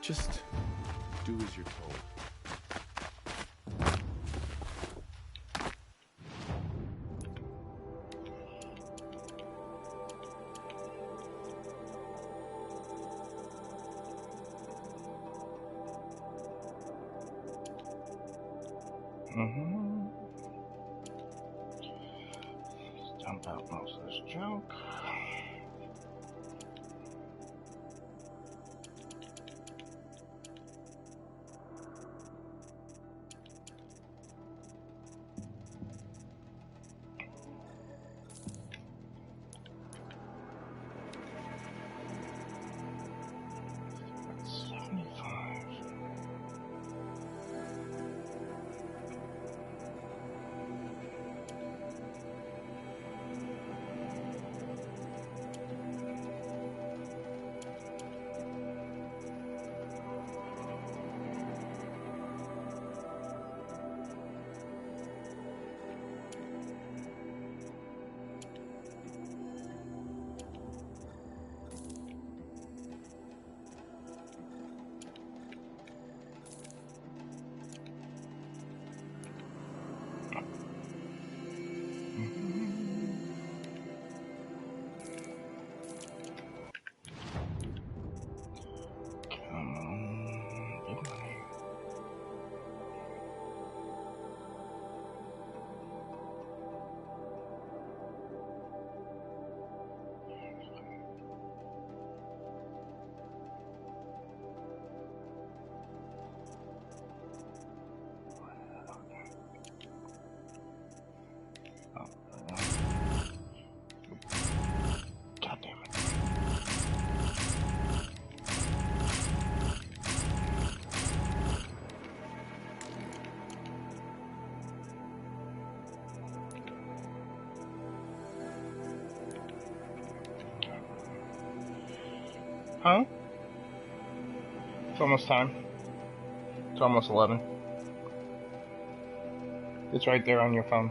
Just do as you're told. Dump out most of this junk. Huh? It's almost time. It's almost 11. It's right there on your phone.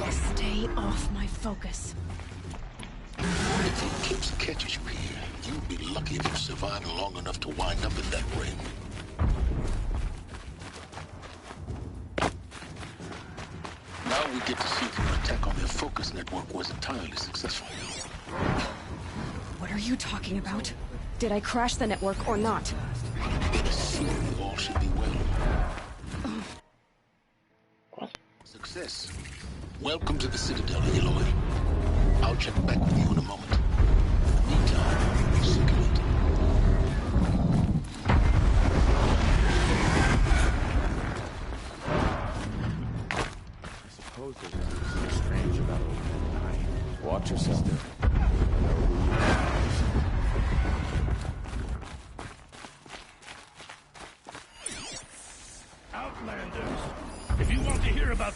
Stay off my focus. If you keep catches you here, you'll be lucky if you survive long enough to wind up in that ring. Now we get to see if your attack on their focus network was entirely successful. What are you talking about? Did I crash the network or not? Soon all should be well. Success. Welcome to the Citadel, Eloy. I'll check back with you in a moment. In the meantime, circulate. I suppose there's something strange about opening an eye. Watch yourself.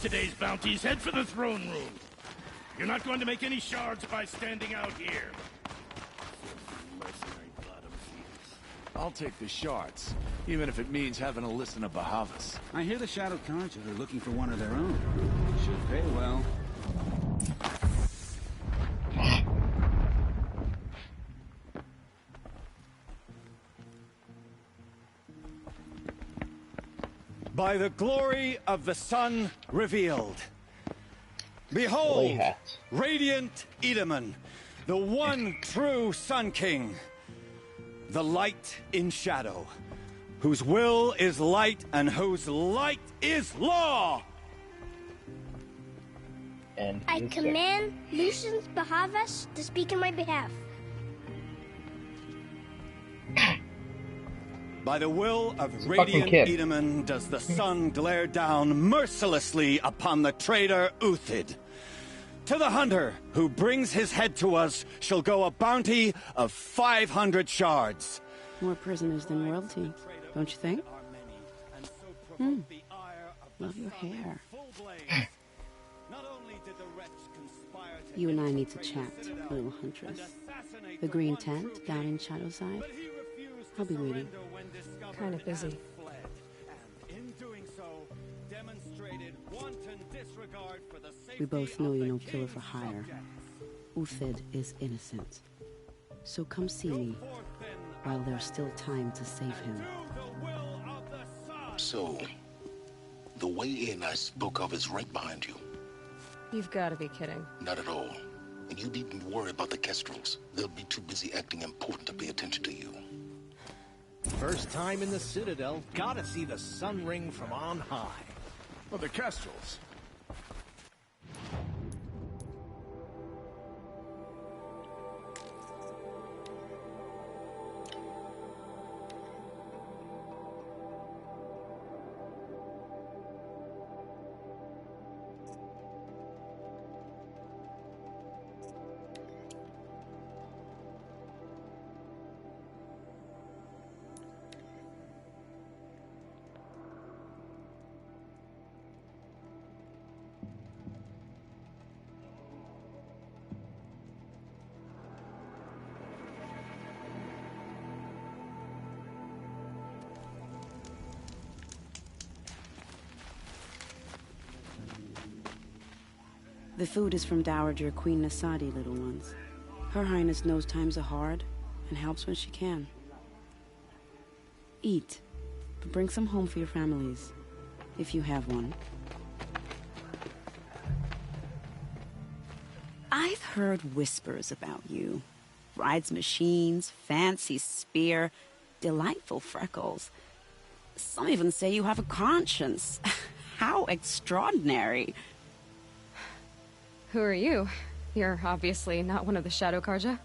today's bounties, head for the throne room. You're not going to make any shards by standing out here. Mercenary bottom feeders. I'll take the shards, even if it means having to listen to Bahavas. I hear the Shadow Carja are looking for one of their own. Should pay well. By the glory of the sun revealed. Behold, radiant Edaman, the one true Sun King, the light in shadow, whose will is light and whose light is law. And I command Lucius Bahavas to speak in my behalf. By the will of radiant Edaman does the sun glare down mercilessly upon the traitor Uthid. To the hunter who brings his head to us shall go a bounty of 500 shards. More prisoners than royalty, don't you think? Love your hair. You and I need to chat, little huntress. The green tent down in Shadowside. I'll be waiting. Kind of busy. We both know you're no killer for hire. Uthid is innocent. So come see me while there's still time to save him. So, the way in I spoke of is right behind you. You've got to be kidding. Not at all. And you needn't worry about the Kestrels. They'll be too busy acting important to pay attention to you. First time in the Citadel, gotta see the sun ring from on high. Well, the Kestrels. The food is from Dowager Queen Nasadi, little ones. Her Highness knows times are hard and helps when she can. Eat, but bring some home for your families, if you have one. I've heard whispers about you. Rides machines, fancy spear, delightful freckles. Some even say you have a conscience. How extraordinary. Who are you? You're obviously not one of the Shadow Carja.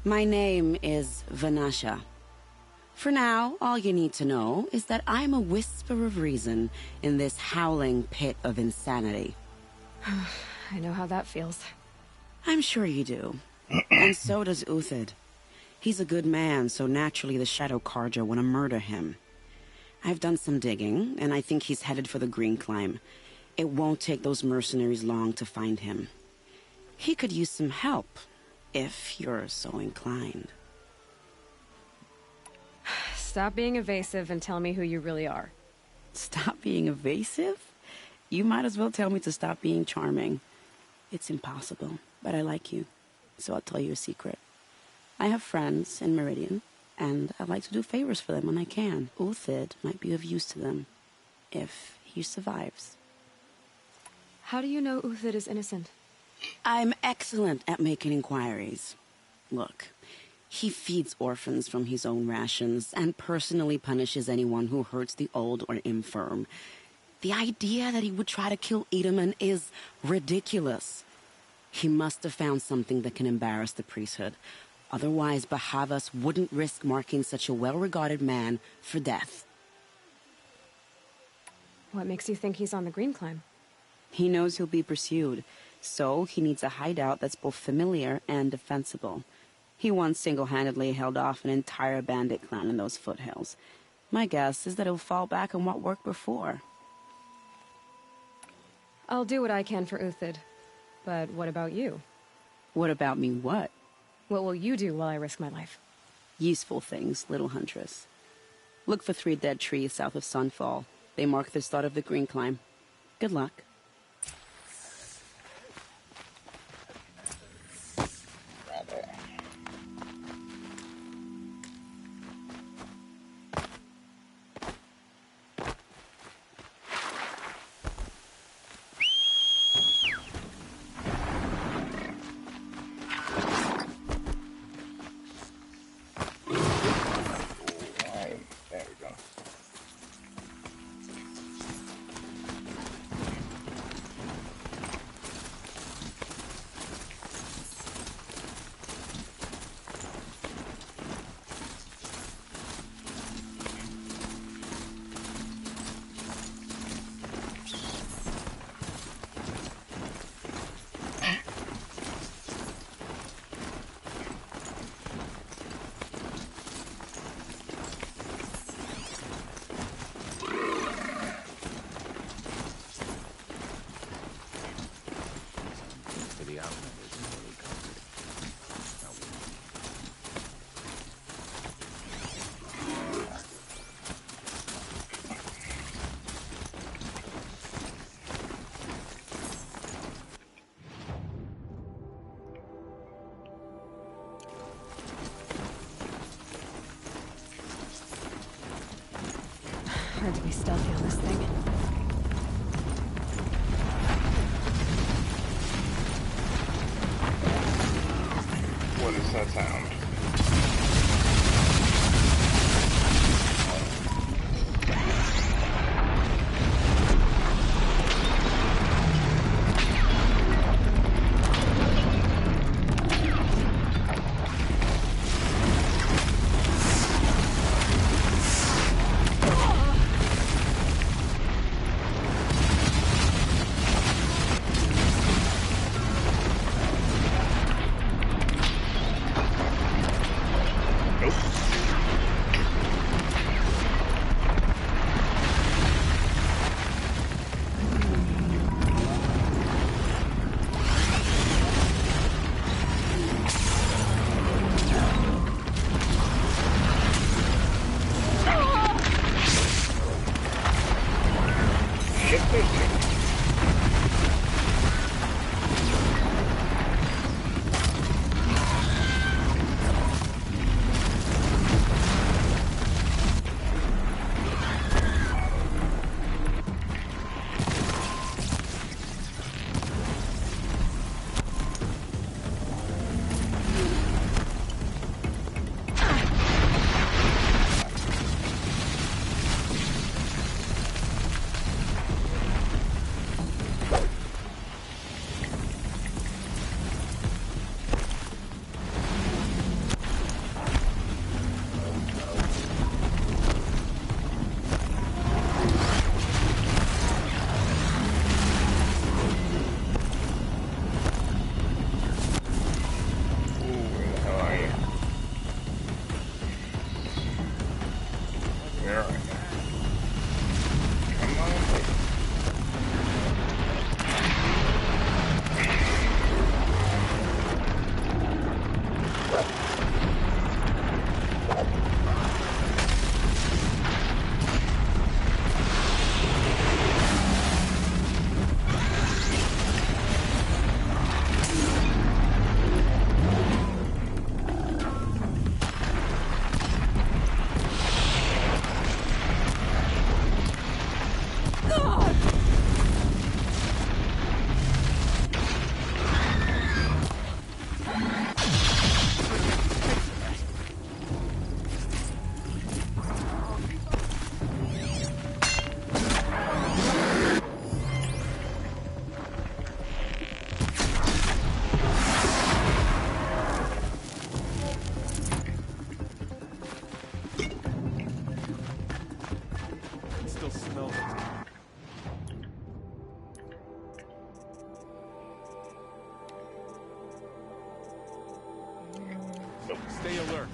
My name is Vanasha. For now, all you need to know is that I'm a whisper of reason in this howling pit of insanity. I know how that feels. I'm sure you do. And so does Uthid. He's a good man, so naturally the Shadow Carja want to murder him. I've done some digging, and I think he's headed for the Green Climb. It won't take those mercenaries long to find him. He could use some help, if you're so inclined. Stop being evasive and tell me who you really are. Stop being evasive? You might as well tell me to stop being charming. It's impossible, but I like you, so I'll tell you a secret. I have friends in Meridian, and I like to do favors for them when I can. Uthid might be of use to them, if he survives. How do you know Uthid is innocent? I'm excellent at making inquiries. Look, he feeds orphans from his own rations and personally punishes anyone who hurts the old or infirm. The idea that he would try to kill Edaman is ridiculous. He must have found something that can embarrass the priesthood. Otherwise, Bahavas wouldn't risk marking such a well-regarded man for death. What makes you think he's on the Green Climb? He knows he'll be pursued, so he needs a hideout that's both familiar and defensible. He once single-handedly held off an entire bandit clan in those foothills. My guess is that he'll fall back on what worked before. I'll do what I can for Uthid. But what about you? What about me what? What will you do while I risk my life? Useful things, little huntress. Look for 3 dead trees south of Sunfall. They mark the start of the green climb. Good luck. Hard to be stealthy on this thing. What is that sound? Stay alert.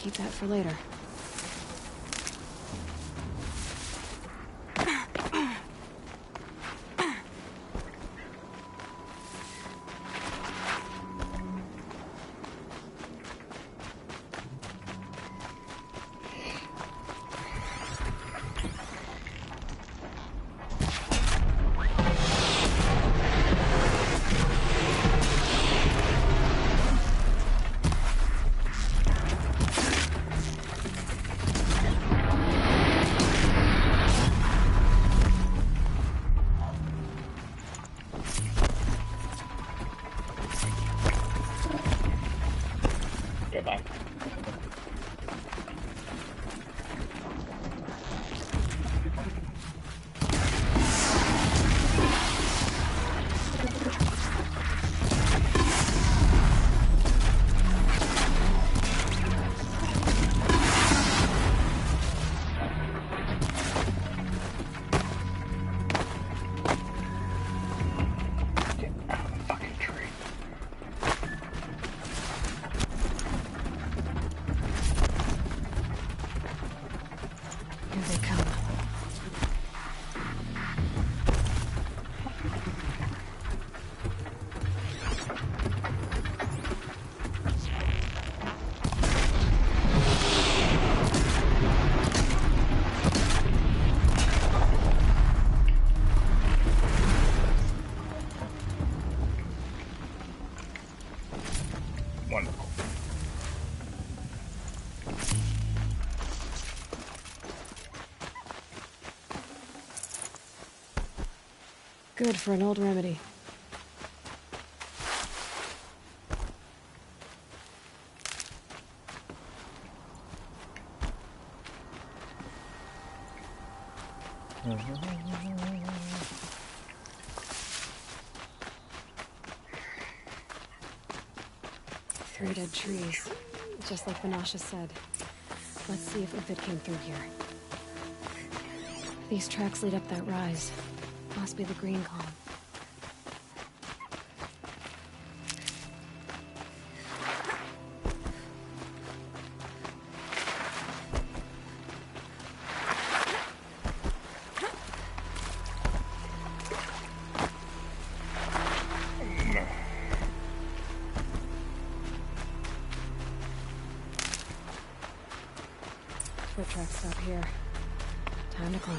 keep that for later. Wonderful. Good for an old remedy. Three dead trees, just like Vanasha said. Let's see if Uthid came through here. These tracks lead up that rise. Must be the green column. Foot tracks stop here. Time to climb.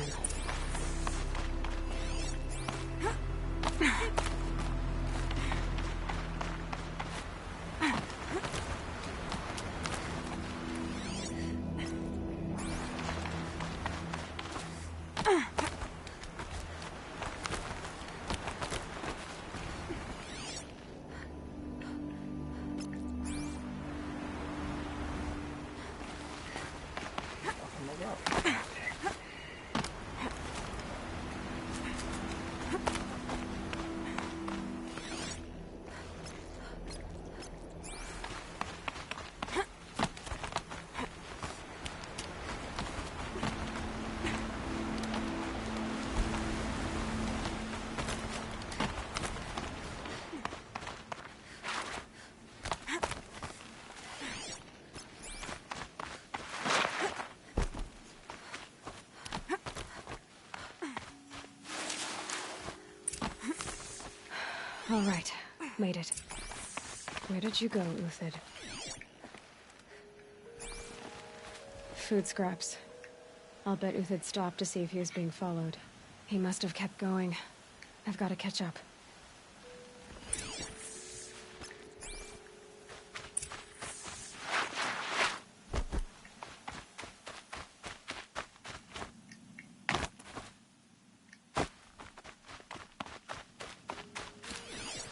All right, made it. Where did you go, Uthid? Food scraps. I'll bet Uthid stopped to see if he was being followed. He must have kept going. I've got to catch up.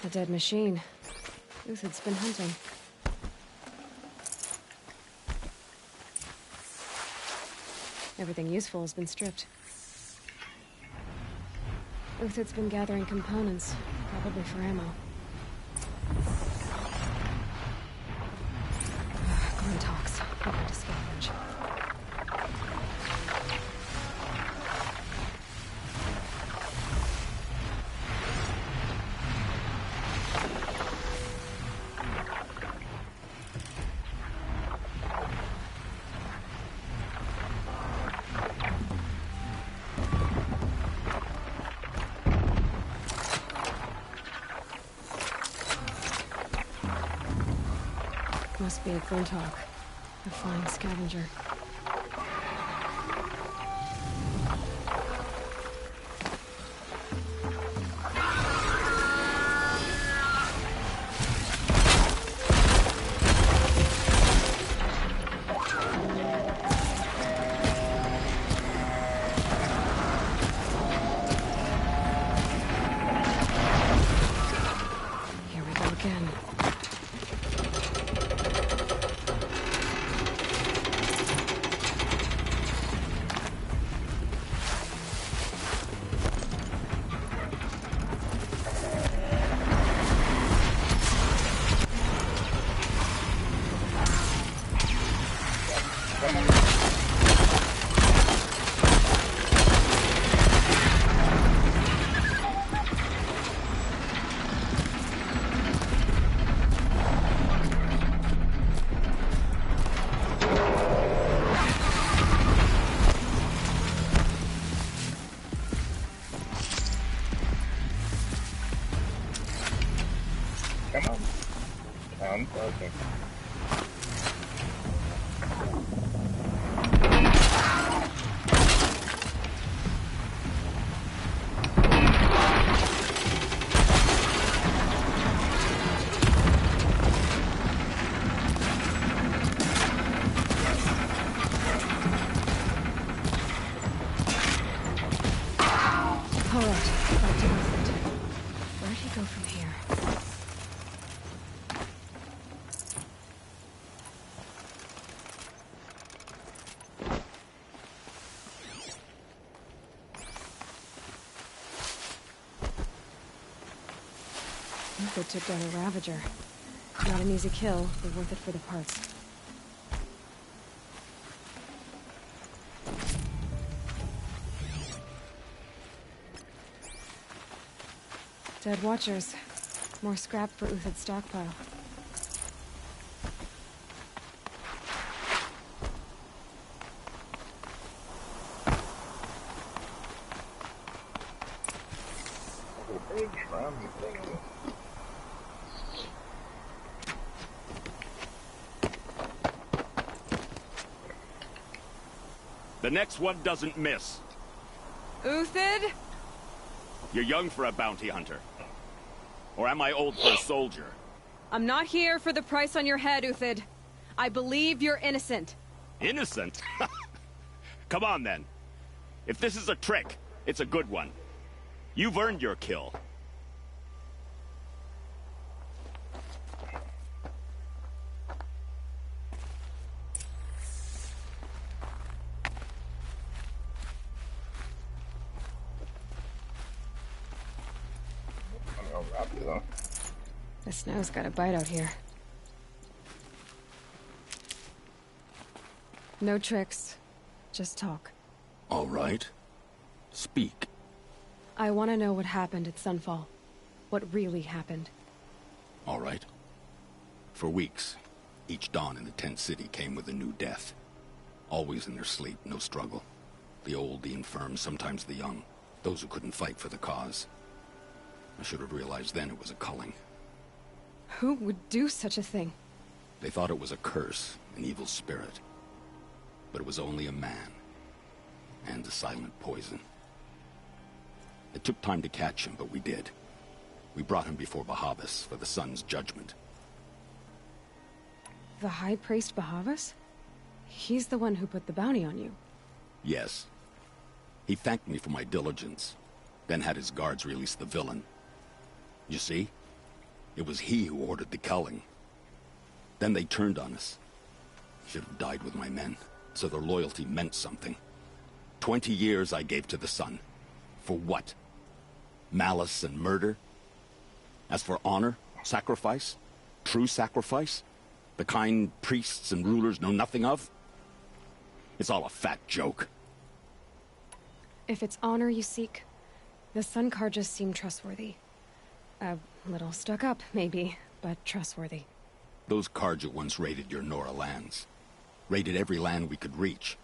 A dead machine. Uthid's been hunting. Everything useful has been stripped. Uthid's been gathering components, probably for ammo. Glenn talks. I've got to scavenge. Must be a Glinthawk, a flying scavenger. Here we go again. Come on. Sound closing. All right, back to Uthid. Where'd he go from here? Uthid took down a Ravager. Not an easy kill, but worth it for the parts. Dead Watchers. More scrap for Uthid's stockpile. Big drum thing. The next one doesn't miss. Uthid? You're young for a bounty hunter. Or am I old for a soldier? I'm not here for the price on your head, Uthid. I believe you're innocent. Innocent? Come on, then. If this is a trick, it's a good one. You've earned your kill. The snow's got a bite out here. No tricks. Just talk. All right. Speak. I want to know what happened at Sunfall. What really happened. All right. For weeks, each dawn in the tent city came with a new death. Always in their sleep, no struggle. The old, the infirm, sometimes the young. Those who couldn't fight for the cause. I should have realized then it was a culling. Who would do such a thing? They thought it was a curse, an evil spirit. But it was only a man. And a silent poison. It took time to catch him, but we did. We brought him before Bahavas for the sun's judgment. The High Priest Bahavas? He's the one who put the bounty on you. Yes. He thanked me for my diligence, then had his guards release the villain. You see? It was he who ordered the culling. Then they turned on us. Should have died with my men, so their loyalty meant something. 20 years I gave to the sun. For what? Malice and murder? As for honor, sacrifice, true sacrifice, the kind priests and rulers know nothing of? It's all a fat joke. If it's honor you seek, the Sun Karjas seem trustworthy. A little stuck up, maybe, but trustworthy. Those Karja once raided your Nora lands. Raided every land we could reach.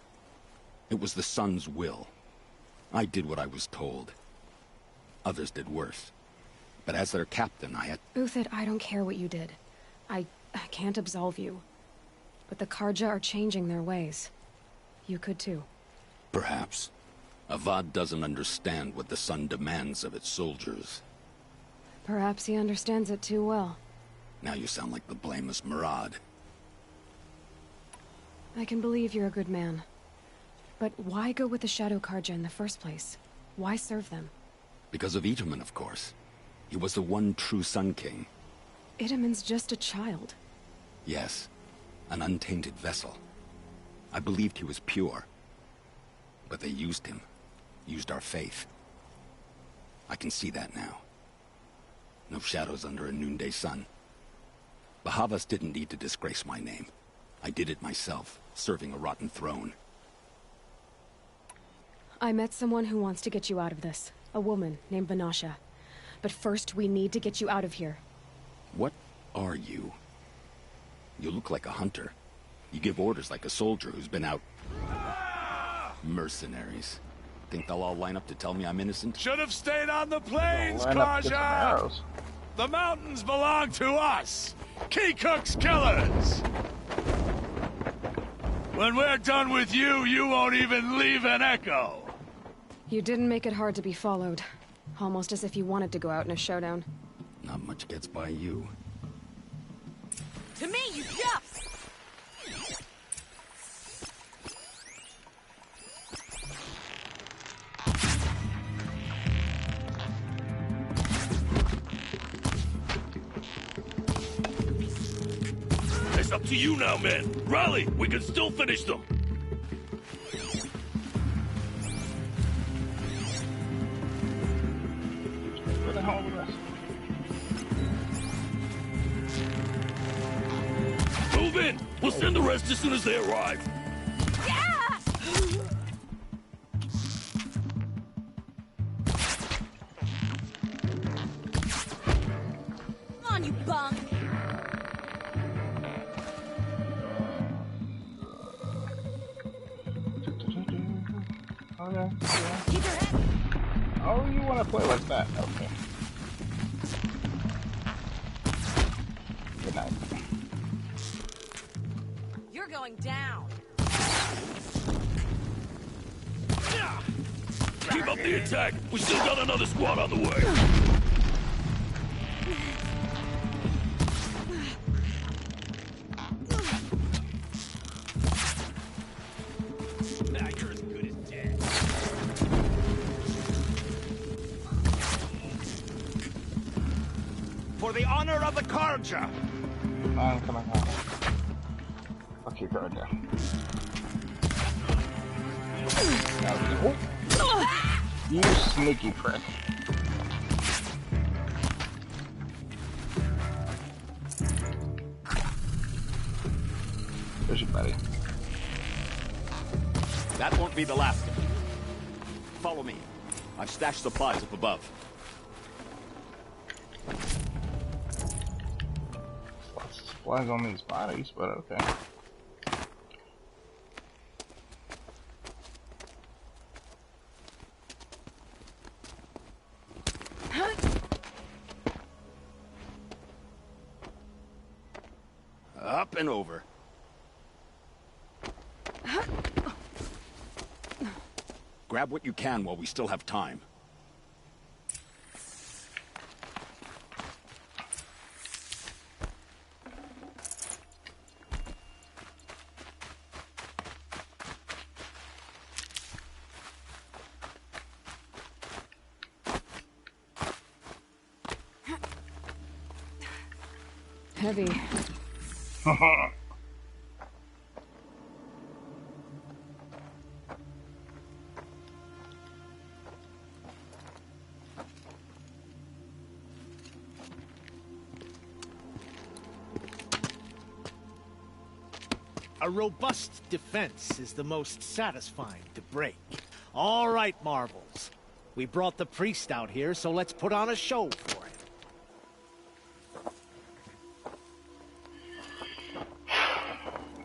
It was the Sun's will. I did what I was told. Others did worse. But as their captain, I had... Uthid, I don't care what you did. I can't absolve you. But the Karja are changing their ways. You could too. Perhaps. Avad doesn't understand what the Sun demands of its soldiers. Perhaps he understands it too well. Now you sound like the blameless Murad. I can believe you're a good man. But why go with the Shadow Karja in the first place? Why serve them? Because of Itaman, of course. He was the one true Sun King. Itaman's just a child. Yes, an untainted vessel. I believed he was pure. But they used him. Used our faith. I can see that now. No shadows under a noonday sun. Bahavas didn't need to disgrace my name. I did it myself, serving a rotten throne. I met someone who wants to get you out of this. A woman named Vanasha. But first, we need to get you out of here. What are you? You look like a hunter. You give orders like a soldier who's been out... Mercenaries. Think they'll all line up to tell me I'm innocent? Should have stayed on the plains, Line up to get some Karja! arrows. The mountains belong to us! Kikuk's killers! When we're done with you, you won't even leave an echo! You didn't make it hard to be followed. Almost as if you wanted to go out in a showdown. Not much gets by you. To me, you just! It's up to you now, men. Rally! We can still finish them! Where the hell are the rest? Move in! We'll send the rest as soon as they arrive. Yeah! Come on, you bum! Okay. Keep your head. Oh, you want to play like that? Okay. Good night. You're going down. Keep up the attack! We still got another squad on the way! Now you're as good as dead. For the honor of the Karja! I'm coming home. Fuck you, guard now. You sneaky prick. There's your buddy. That won't be the last of it. Follow me. I've stashed supplies up above. Lots of supplies on these bodies, but okay. Up and over. Grab what you can while we still have time. Heavy. A robust defense is the most satisfying to break. All right, Marvels. We brought the priest out here, so let's put on a show for him.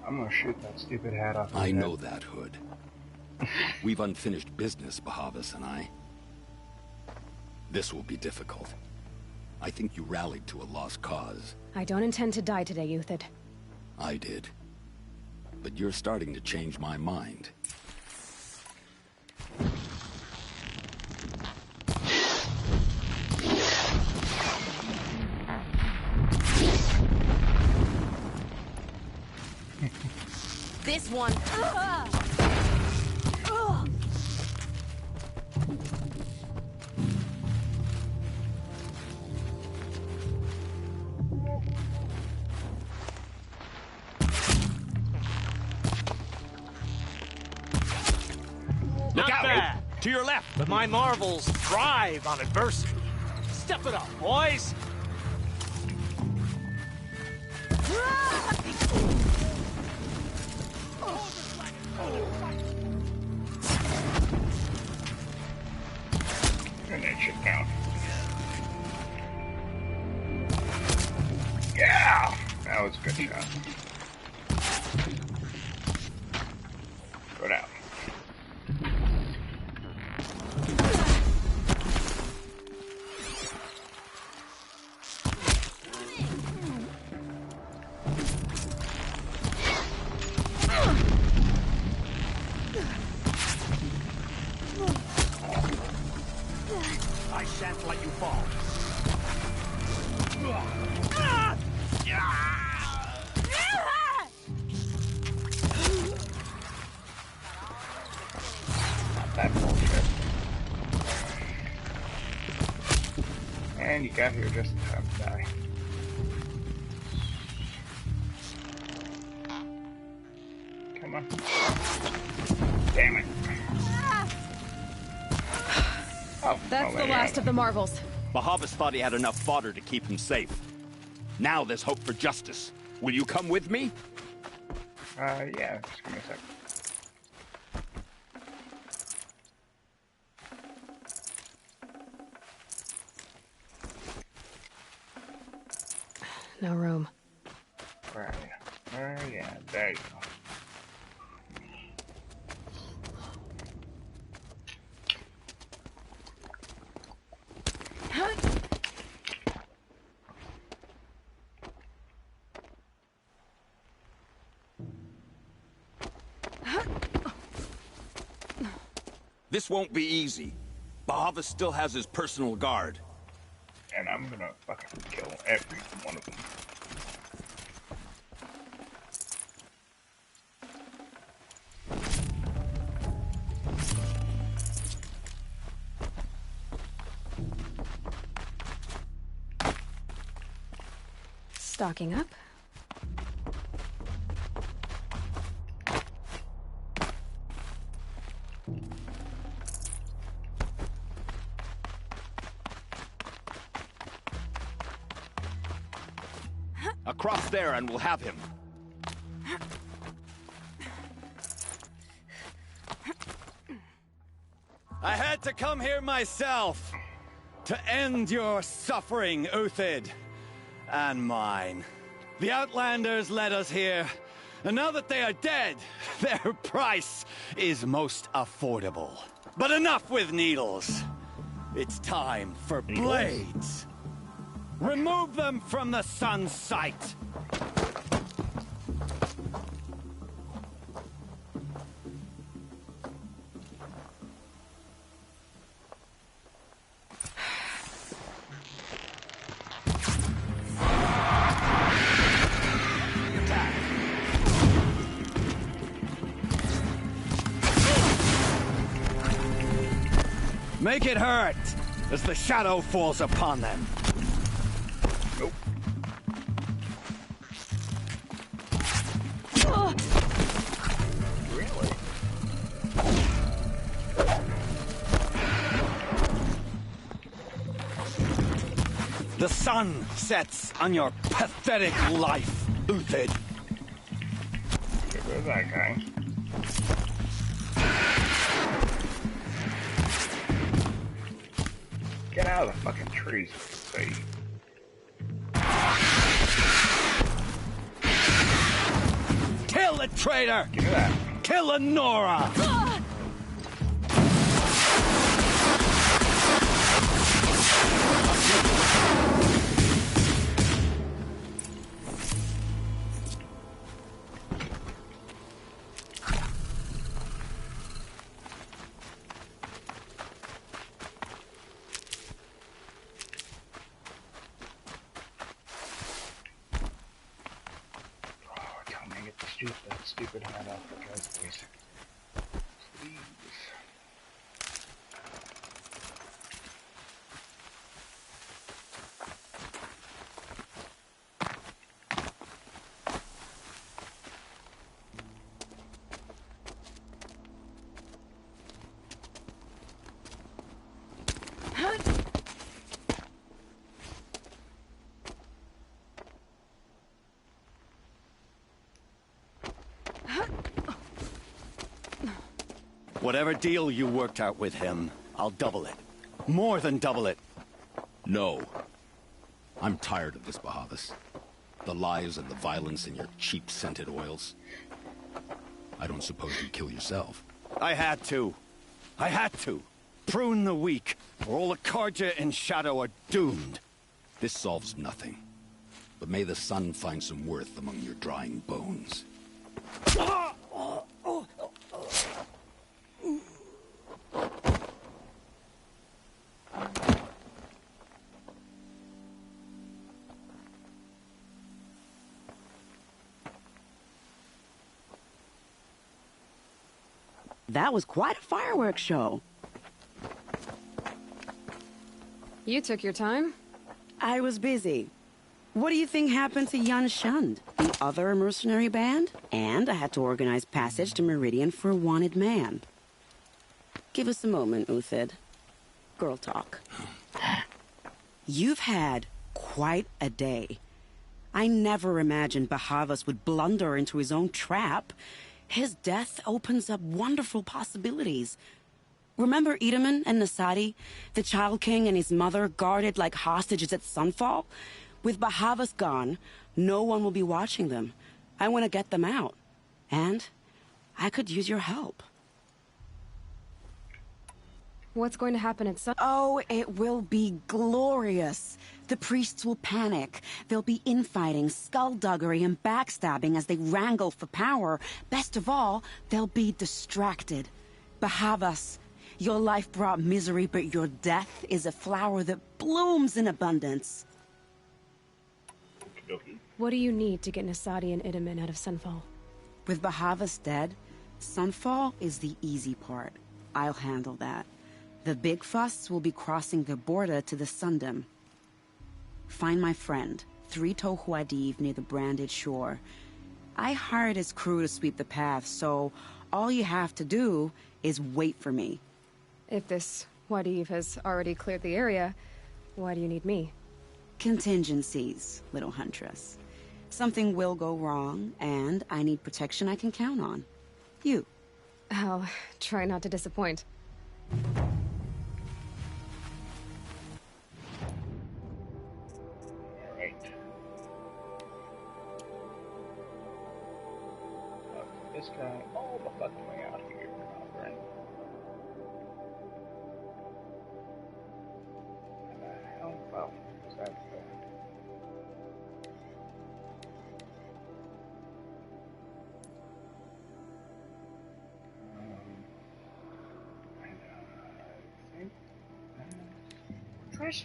I'm gonna shoot that stupid hat off. I know that, Hood. We've unfinished business, Bahavas and I. This will be difficult. I think you rallied to a lost cause. I don't intend to die today, Uthid. I did. But you're starting to change my mind. This one. Look out! bad. To your left! But my marvels thrive on adversity. Step it up, boys! And that shit down. Yeah! That was a good shot. Go down. I shan't let you fall. Not that bullshit. And you got here just in time to die. Come on. Damn it. Oh, That's the last of the marvels. Bahavas thought he had enough fodder to keep him safe. Now there's hope for justice. Will you come with me? Yeah, just give me a sec. No room. Where are you? Yeah, there you go. This won't be easy. Bahavas still has his personal guard. And I'm gonna fucking kill every one of them. Stocking up. Across there and we'll have him. I had to come here myself to end your suffering, Uthid, and mine. The Outlanders led us here, and now that they are dead, their price is most affordable. But enough with needles. It's time for blades. Remove them from the sun's sight. Make it hurt as the shadow falls upon them. Nope. Really? The sun sets on your pathetic life, Uthid. Get rid of that guy. Get out of the fucking trees, buddy. Kill the traitor! Give me that. Kill Lenora! Shoot that stupid hat off the guy's face. Please. Whatever deal you worked out with him, I'll double it. More than double it. No. I'm tired of this, Bahavas. The lies and the violence and your cheap scented oils. I don't suppose you'd kill yourself. I had to. I had to. Prune the weak, or all the Karja in Shadow are doomed. This solves nothing. But may the sun find some worth among your drying bones. That was quite a fireworks show. You took your time. I was busy. What do you think happened to Yan Shund, the other mercenary band? And I had to organize passage to Meridian for a wanted man. Give us a moment, Uthid. Girl talk. You've had quite a day. I never imagined Bahavas would blunder into his own trap. His death opens up wonderful possibilities. Remember Edaman and Nasadi, the Child King and his mother guarded like hostages at Sunfall? With Bahavas gone, no one will be watching them. I want to get them out. And I could use your help. What's going to happen at Sun? Oh, it will be glorious. The priests will panic. There'll be infighting, skullduggery, and backstabbing as they wrangle for power. Best of all, they'll be distracted. Bahavas, your life brought misery, but your death is a flower that blooms in abundance. What do you need to get Nasadi and Idaman out of Sunfall? With Bahavas dead, Sunfall is the easy part. I'll handle that. The big fuss will be crossing the border to the Sundom. Find my friend, 3-Toe Huadiv, near the branded shore. I hired his crew to sweep the path, so all you have to do is wait for me. If this Huadiv has already cleared the area, why do you need me? Contingencies, little huntress. Something will go wrong, and I need protection I can count on. You. I'll try not to disappoint. This guy all the fucking way out here, right? And the hell, well, is that I think Trish.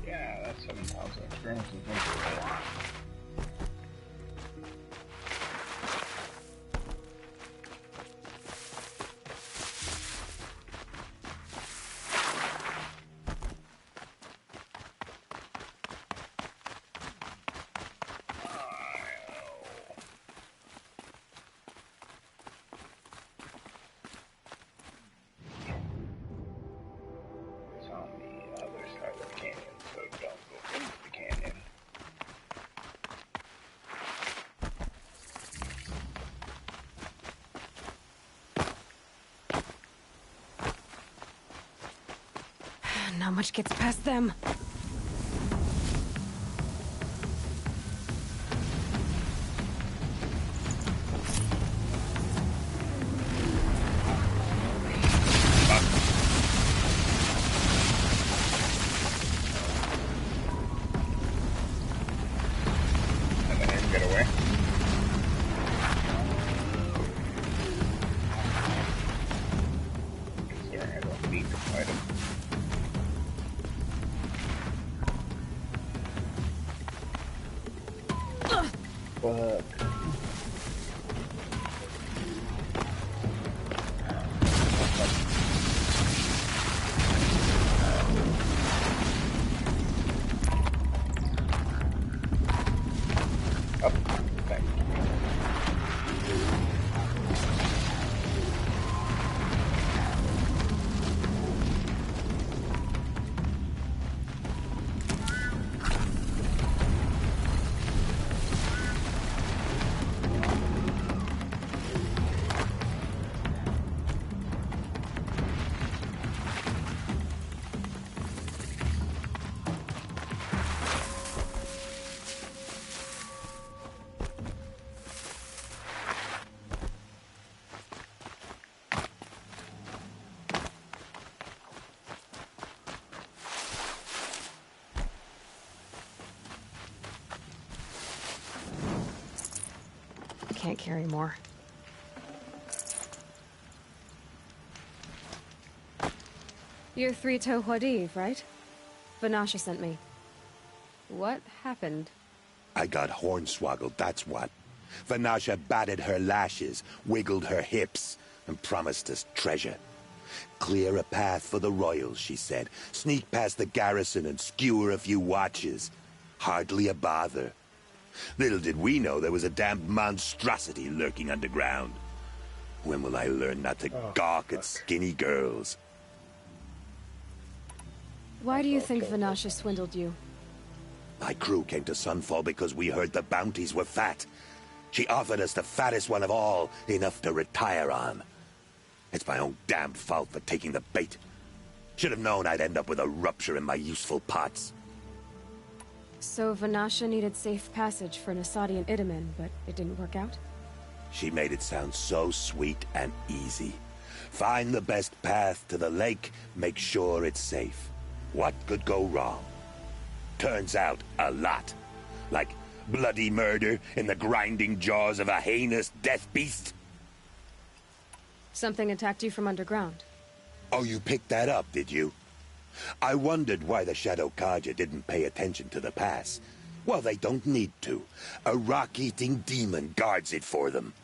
Yeah, that's 7,000 experiences into it. Not much gets past them. Can't carry more. You're Three-Toe Huadiv, right? Vanasha sent me. What happened? I got hornswoggled, that's what. Vanasha batted her lashes, wiggled her hips, and promised us treasure. Clear a path for the royals, she said. Sneak past the garrison and skewer a few watches. Hardly a bother. Little did we know there was a damned monstrosity lurking underground. When will I learn not to gawk at skinny girls? Why do you think Vanasha swindled you? My crew came to Sunfall because we heard the bounties were fat. She offered us the fattest one of all, enough to retire on. It's my own damned fault for taking the bait. Should have known I'd end up with a rupture in my useful parts. So Vanasha needed safe passage for Nasadi and Idaman, but it didn't work out? She made it sound so sweet and easy. Find the best path to the lake, make sure it's safe. What could go wrong? Turns out, a lot. Like bloody murder in the grinding jaws of a heinous death beast. Something attacked you from underground. Oh, you picked that up, did you? I wondered why the Shadow Kaja didn't pay attention to the pass. Well, they don't need to. A rock-eating demon guards it for them.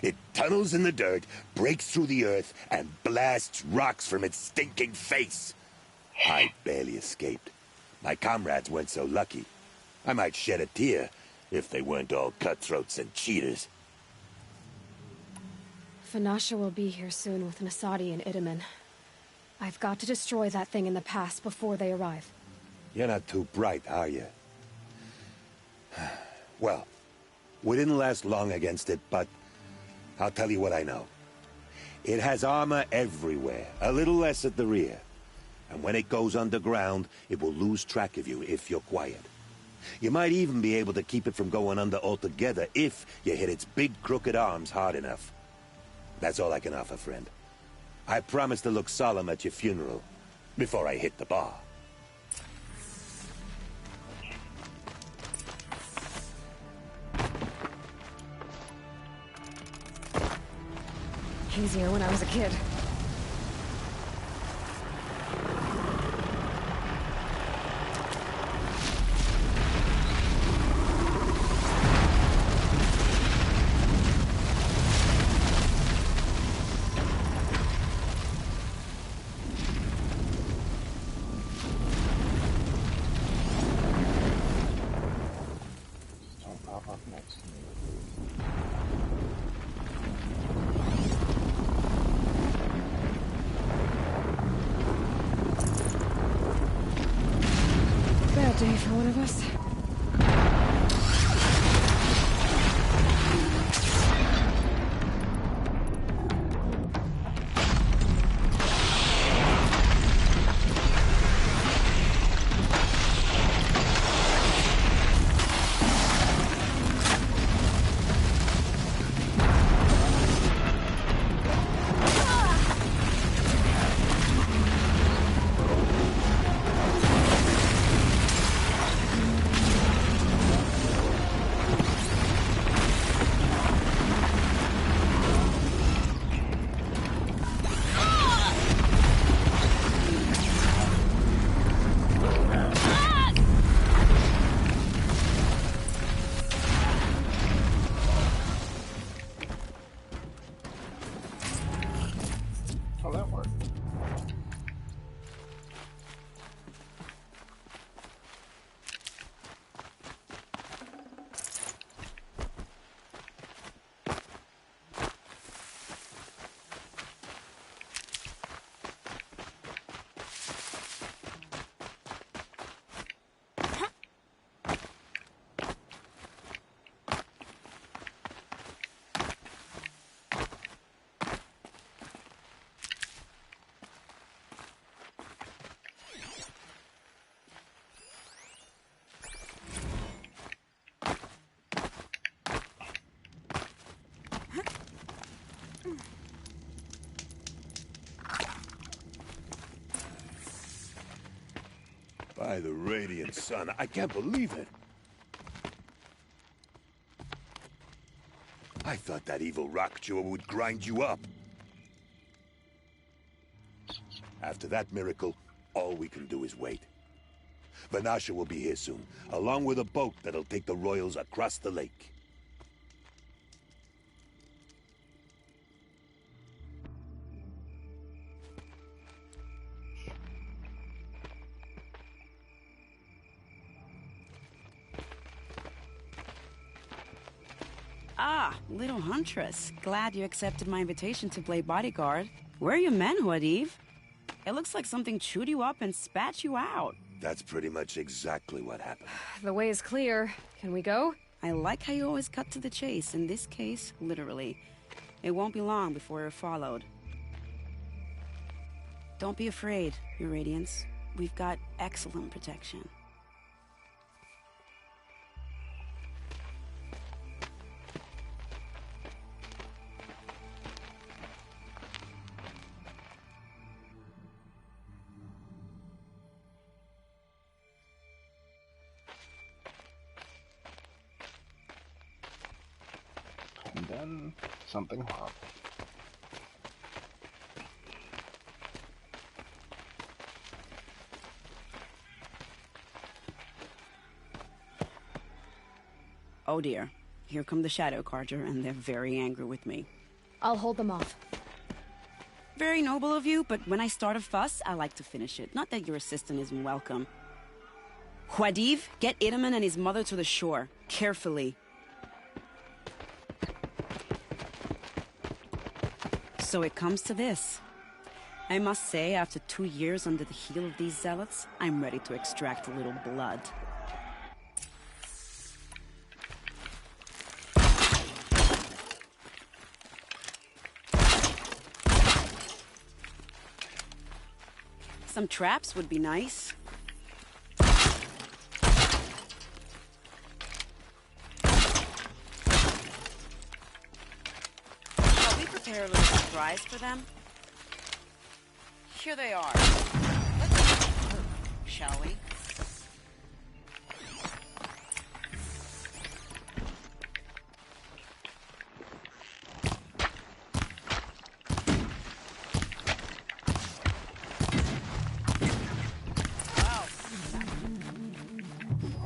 It tunnels in the dirt, breaks through the earth, and blasts rocks from its stinking face. I barely escaped. My comrades weren't so lucky. I might shed a tear if they weren't all cutthroats and cheaters. Vanasha will be here soon with Nasadi and Idaman. I've got to destroy that thing in the pass before they arrive. You're not too bright, are you? Well, we didn't last long against it, but I'll tell you what I know. It has armor everywhere, a little less at the rear. And when it goes underground, it will lose track of you if you're quiet. You might even be able to keep it from going under altogether if you hit its big crooked arms hard enough. That's all I can offer, friend. I promise to look solemn at your funeral before I hit the bar. Easier when I was a kid. Bad day for one of us. By the radiant sun, I can't believe it. I thought that evil rock chewer would grind you up. After that miracle, all we can do is wait. Vanasha will be here soon, along with a boat that'll take the royals across the lake. Ah, little huntress. Glad you accepted my invitation to play bodyguard. Where are your men, Huadiv? It looks like something chewed you up and spat you out. That's pretty much exactly what happened. The way is clear. Can we go? I like how you always cut to the chase. In this case, literally. It won't be long before you're followed. Don't be afraid, Your Radiance. We've got excellent protection. And then something horrible. Oh dear. Here come the Shadow Carja, and they're very angry with me. I'll hold them off. Very noble of you, but when I start a fuss, I like to finish it. Not that your assistant isn't welcome. Huadiv, get Itaman and his mother to the shore. Carefully. So it comes to this. I must say, after 2 years under the heel of these zealots, I'm ready to extract a little blood. Some traps would be nice. Shall we prepare a little surprise for them? Here they are. Let's shall we?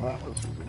That was easy.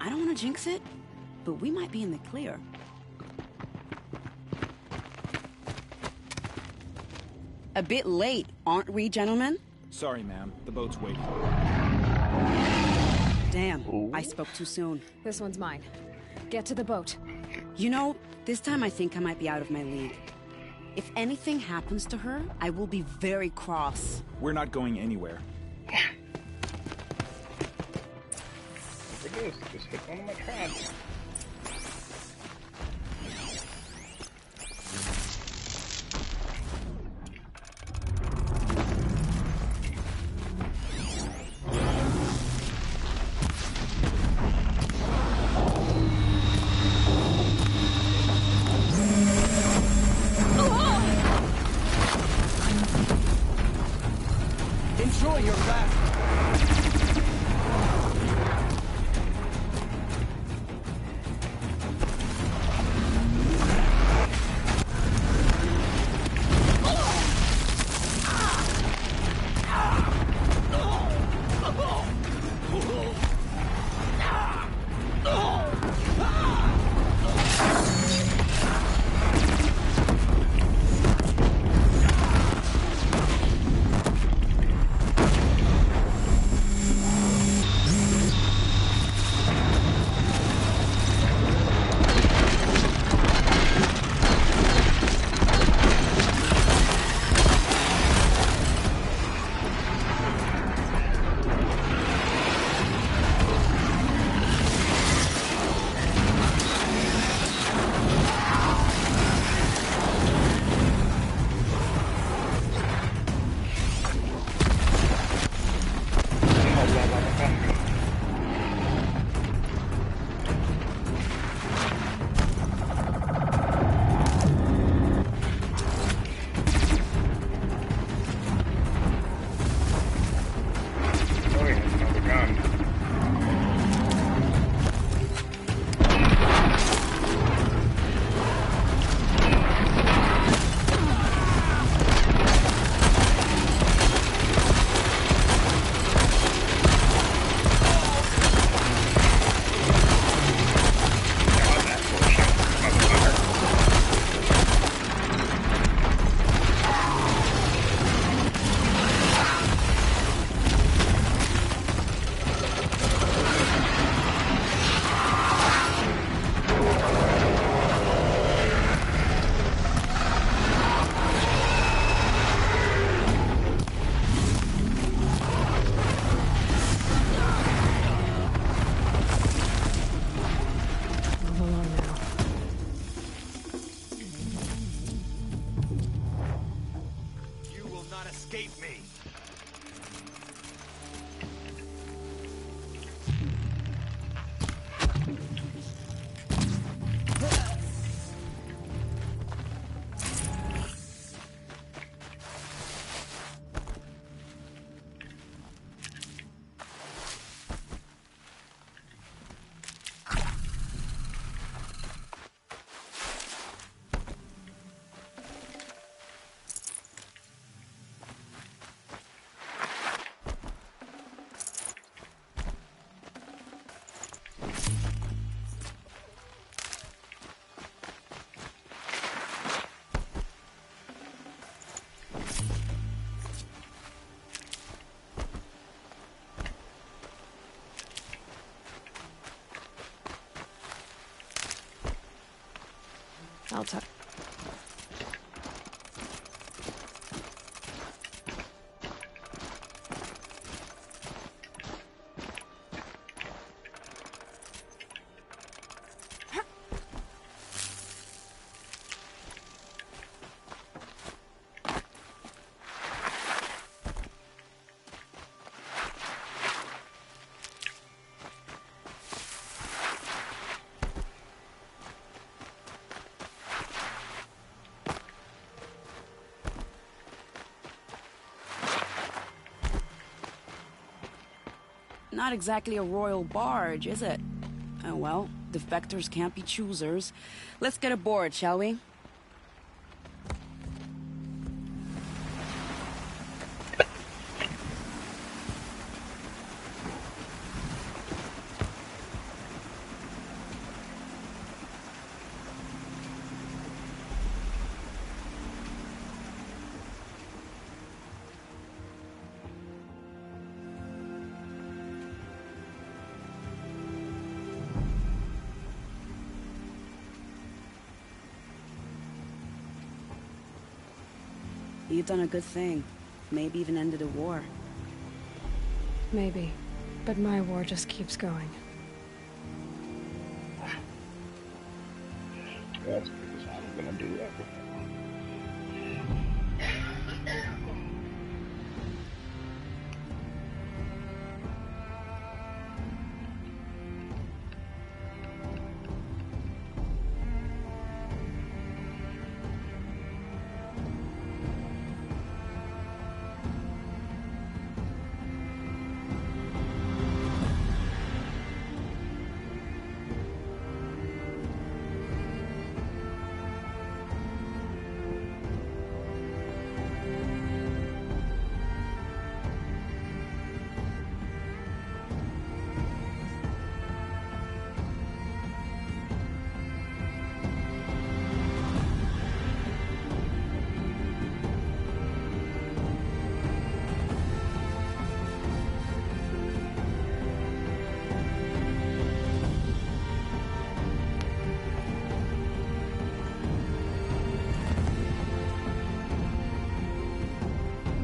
I don't want to jinx it, but we might be in the clear. A bit late, aren't we, gentlemen? Sorry, ma'am. The boat's waiting. Damn, I spoke too soon. This one's mine. Get to the boat. You know, this time I think I might be out of my league. If anything happens to her, I will be very cross. We're not going anywhere. Just hit one of my traps. Enjoy your bath. cannot escape me. I'll talk. Not exactly a royal barge, is it? Oh well, defectors can't be choosers. Let's get aboard, shall we? You've done a good thing. Maybe even ended a war. Maybe. But my war just keeps going. That's because I'm gonna do everything.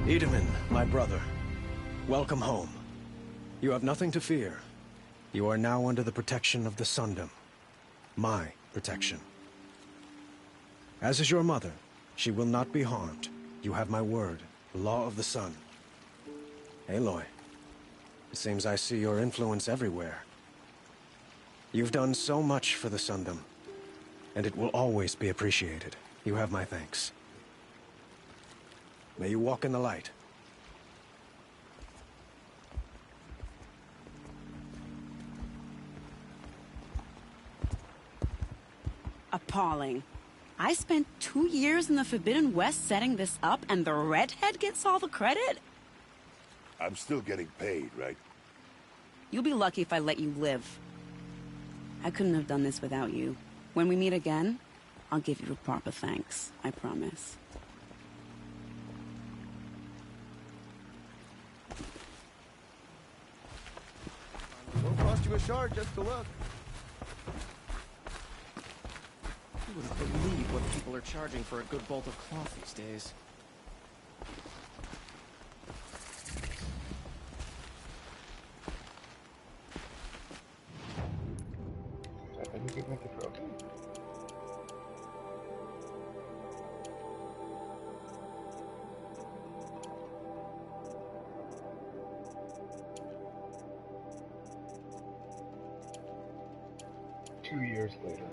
Itamen, my brother, welcome home. You have nothing to fear. You are now under the protection of the Sundom. My protection. As is your mother, she will not be harmed. You have my word, the law of the sun. Aloy, it seems I see your influence everywhere. You've done so much for the Sundom, and it will always be appreciated. You have my thanks. May you walk in the light. Appalling. I spent 2 years in the Forbidden West setting this up, and the redhead gets all the credit? I'm still getting paid, right? You'll be lucky if I let you live. I couldn't have done this without you. When we meet again, I'll give you a proper thanks. I promise. Won't cost you a shard just to look. You wouldn't believe what people are charging for a good bolt of cloth these days. I think we could make a trophy. 2 years later.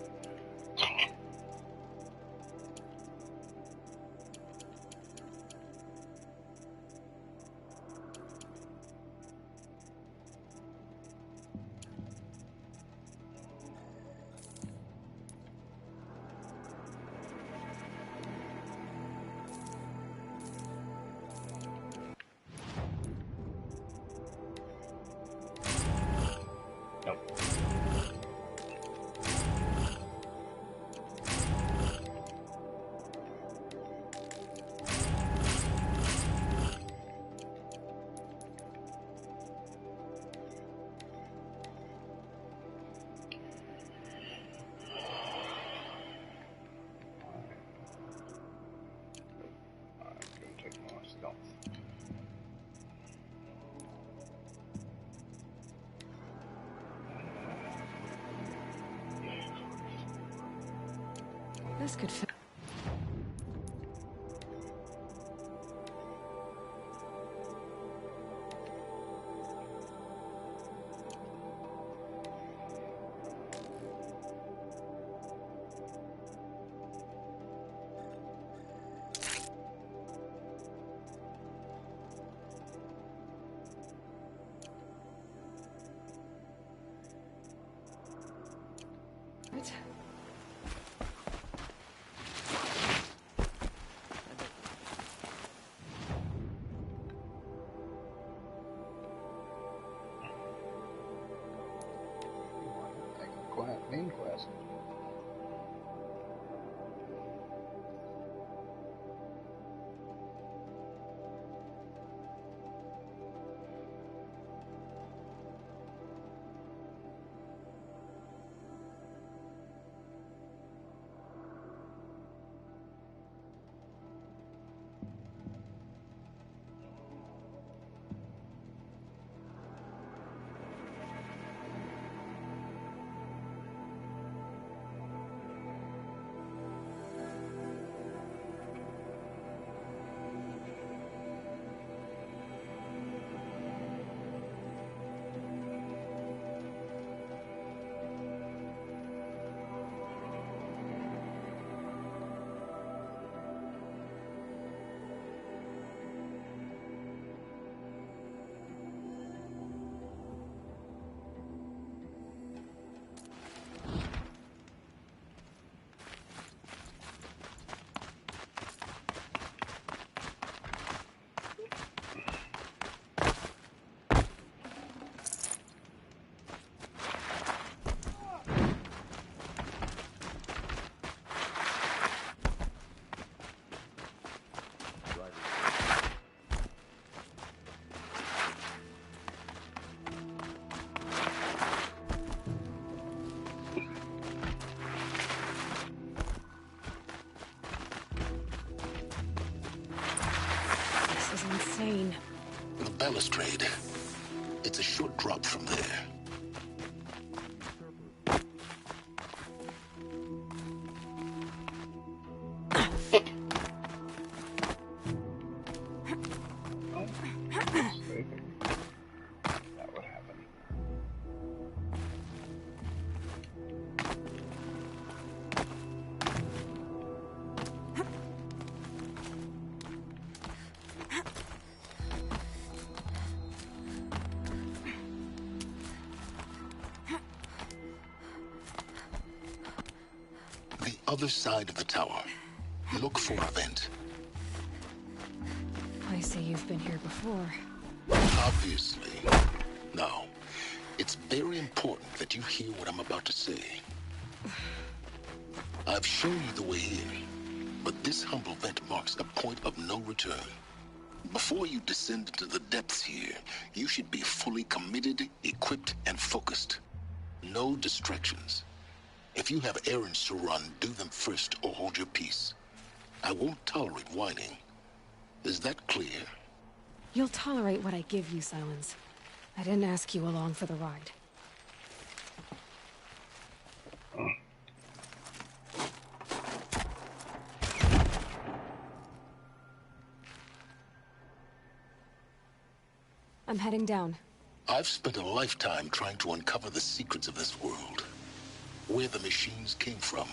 This could fit. What? Main quest. Insane. The balustrade. It's a short drop from there. That would happen. Other side of the tower. Look for a vent. I see you've been here before. Obviously. Now, it's very important that you hear what I'm about to say. I've shown you the way in, but this humble vent marks a point of no return. Before you descend into the depths here, you should be fully committed, equipped, and focused. No distractions. If you have errands to run, do them first or hold your peace. I won't tolerate whining. Is that clear? You'll tolerate what I give you, Silence. I didn't ask you along for the ride. I'm heading down. I've spent a lifetime trying to uncover the secrets of this world. where the machines came from.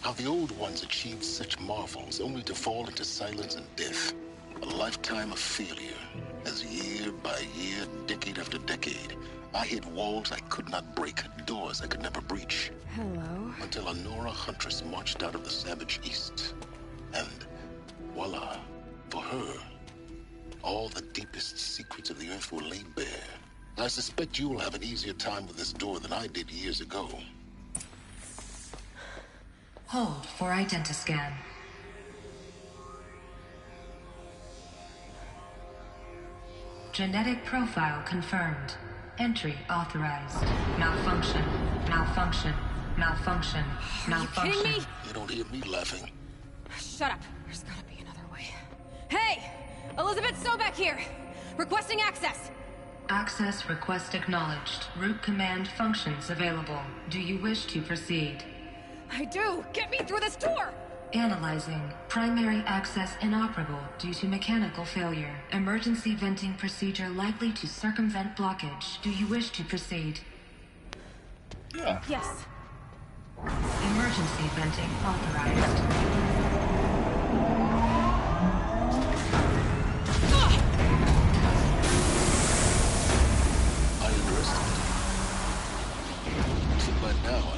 How the old ones achieved such marvels only to fall into silence and death. A lifetime of failure, as year by year, decade after decade, I hit walls I could not break, doors I could never breach. Hello. Until a Nora huntress marched out of the savage east. And voila, for her, all the deepest secrets of the earth were laid bare. I suspect you will have an easier time with this door than I did years ago. Hold for identiscan. Genetic profile confirmed. Entry authorized. Malfunction. Malfunction. Malfunction. Malfunction. Are you kidding me? You don't hear me laughing. Shut up. There's gotta be another way. Hey! Elizabeth Sobeck here! Requesting access! Access request acknowledged. Root command functions available. Do you wish to proceed? I do! Get me through this door! Analyzing. Primary access inoperable due to mechanical failure. Emergency venting procedure likely to circumvent blockage. Do you wish to proceed? Yeah. Yes. Emergency venting authorized. I underestimated. So by now,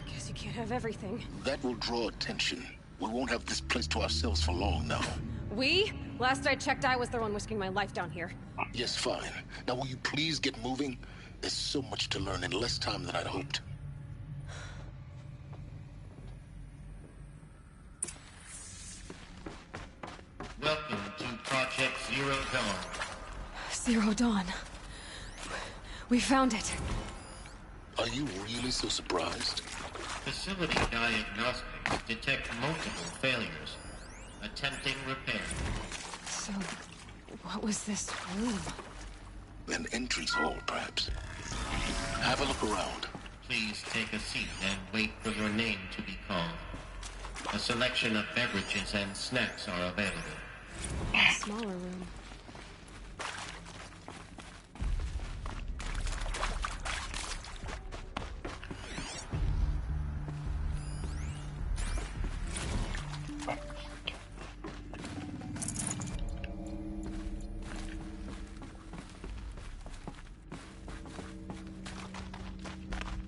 Guess you can't have everything. that will draw attention. We won't have this place to ourselves for long now. We? Last I checked, I was the one risking my life down here. Yes, fine. Now will you please get moving? There's so much to learn in less time than I'd hoped. Welcome to Project Zero Dawn. Zero Dawn. We found it. Are you really so surprised? Facility diagnostics detect multiple failures. Attempting repair. So, what was this room? An entrance hall, perhaps. Have a look around. Please take a seat and wait for your name to be called. A selection of beverages and snacks are available. A smaller room.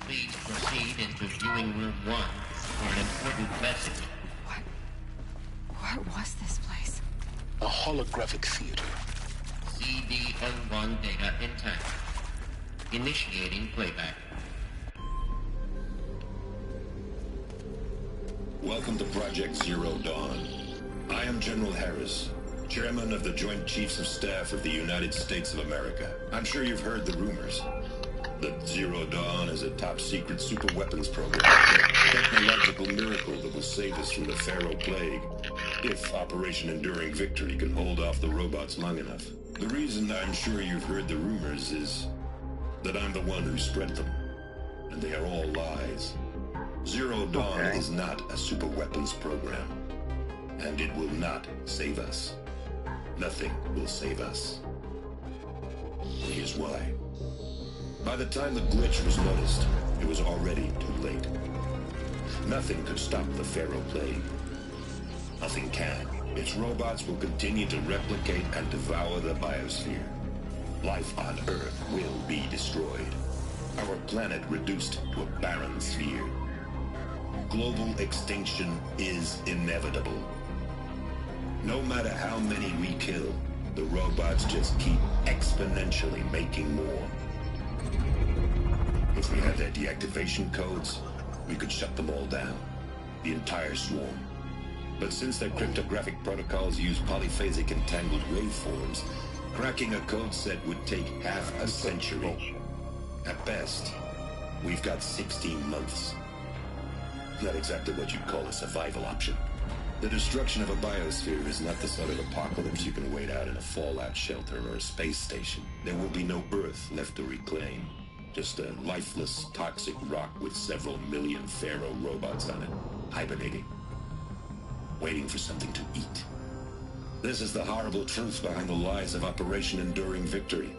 Please proceed into viewing room 1 for an important message. What was this place? A holographic theater. CDN1 data intact. Initiating playback. Welcome to Project Zero Dawn. I am General Harris, Chairman of the Joint Chiefs of Staff of the United States of America. I'm sure you've heard the rumors. That Zero Dawn is a top-secret super-weapons program, a technological miracle that will save us from the Pharaoh Plague, if Operation Enduring Victory can hold off the robots long enough. The reason I'm sure you've heard the rumors is that I'm the one who spread them, and they are all lies. Zero Dawn is not a super-weapons program, and it will not save us. Nothing will save us. Here's why. By the time the glitch was noticed, it was already too late. Nothing could stop the Pharaoh Plague. Nothing can. Its robots will continue to replicate and devour the biosphere. Life on Earth will be destroyed. Our planet reduced to a barren sphere. Global extinction is inevitable. No matter how many we kill, the robots just keep exponentially making more. If we had their deactivation codes, we could shut them all down. The entire swarm. But since their cryptographic protocols use polyphasic entangled waveforms, cracking a code set would take half a century. At best, we've got 16 months. Not exactly what you'd call a survival option. The destruction of a biosphere is not the sort of apocalypse you can wait out in a fallout shelter or a space station. There will be no Earth left to reclaim. Just a lifeless, toxic rock with several million Pharaoh robots on it, hibernating, waiting for something to eat. This is the horrible truth behind the lies of Operation Enduring Victory.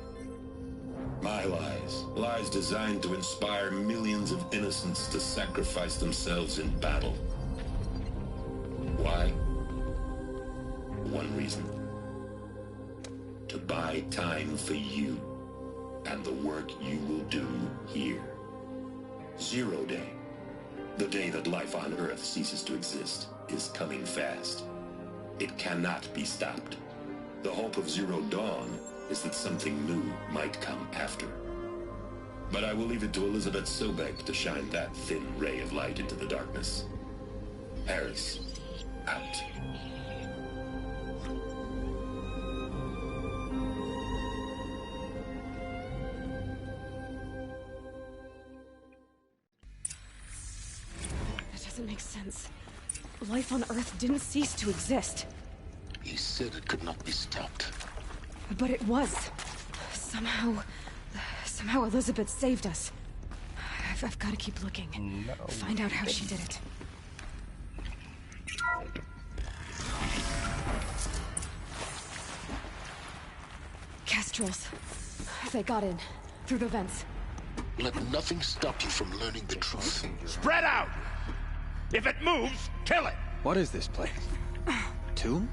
My lies. Lies designed to inspire millions of innocents to sacrifice themselves in battle. Why? One reason. To buy time for you and the work you will do here. 0 Day. The day that life on Earth ceases to exist is coming fast. It cannot be stopped. The hope of Zero Dawn is that something new might come after. But I will leave it to Elizabeth Sobek to shine that thin ray of light into the darkness. Paris, out. That doesn't make sense. Life on Earth didn't cease to exist. He said it could not be stopped. But it was. Somehow Elizabeth saved us. I've got to keep looking. No, find out how she did it. Kestrels. They got in. Through the vents. Let nothing stop you from learning the truth. Spread out! If it moves, kill it! What is this place? Tomb?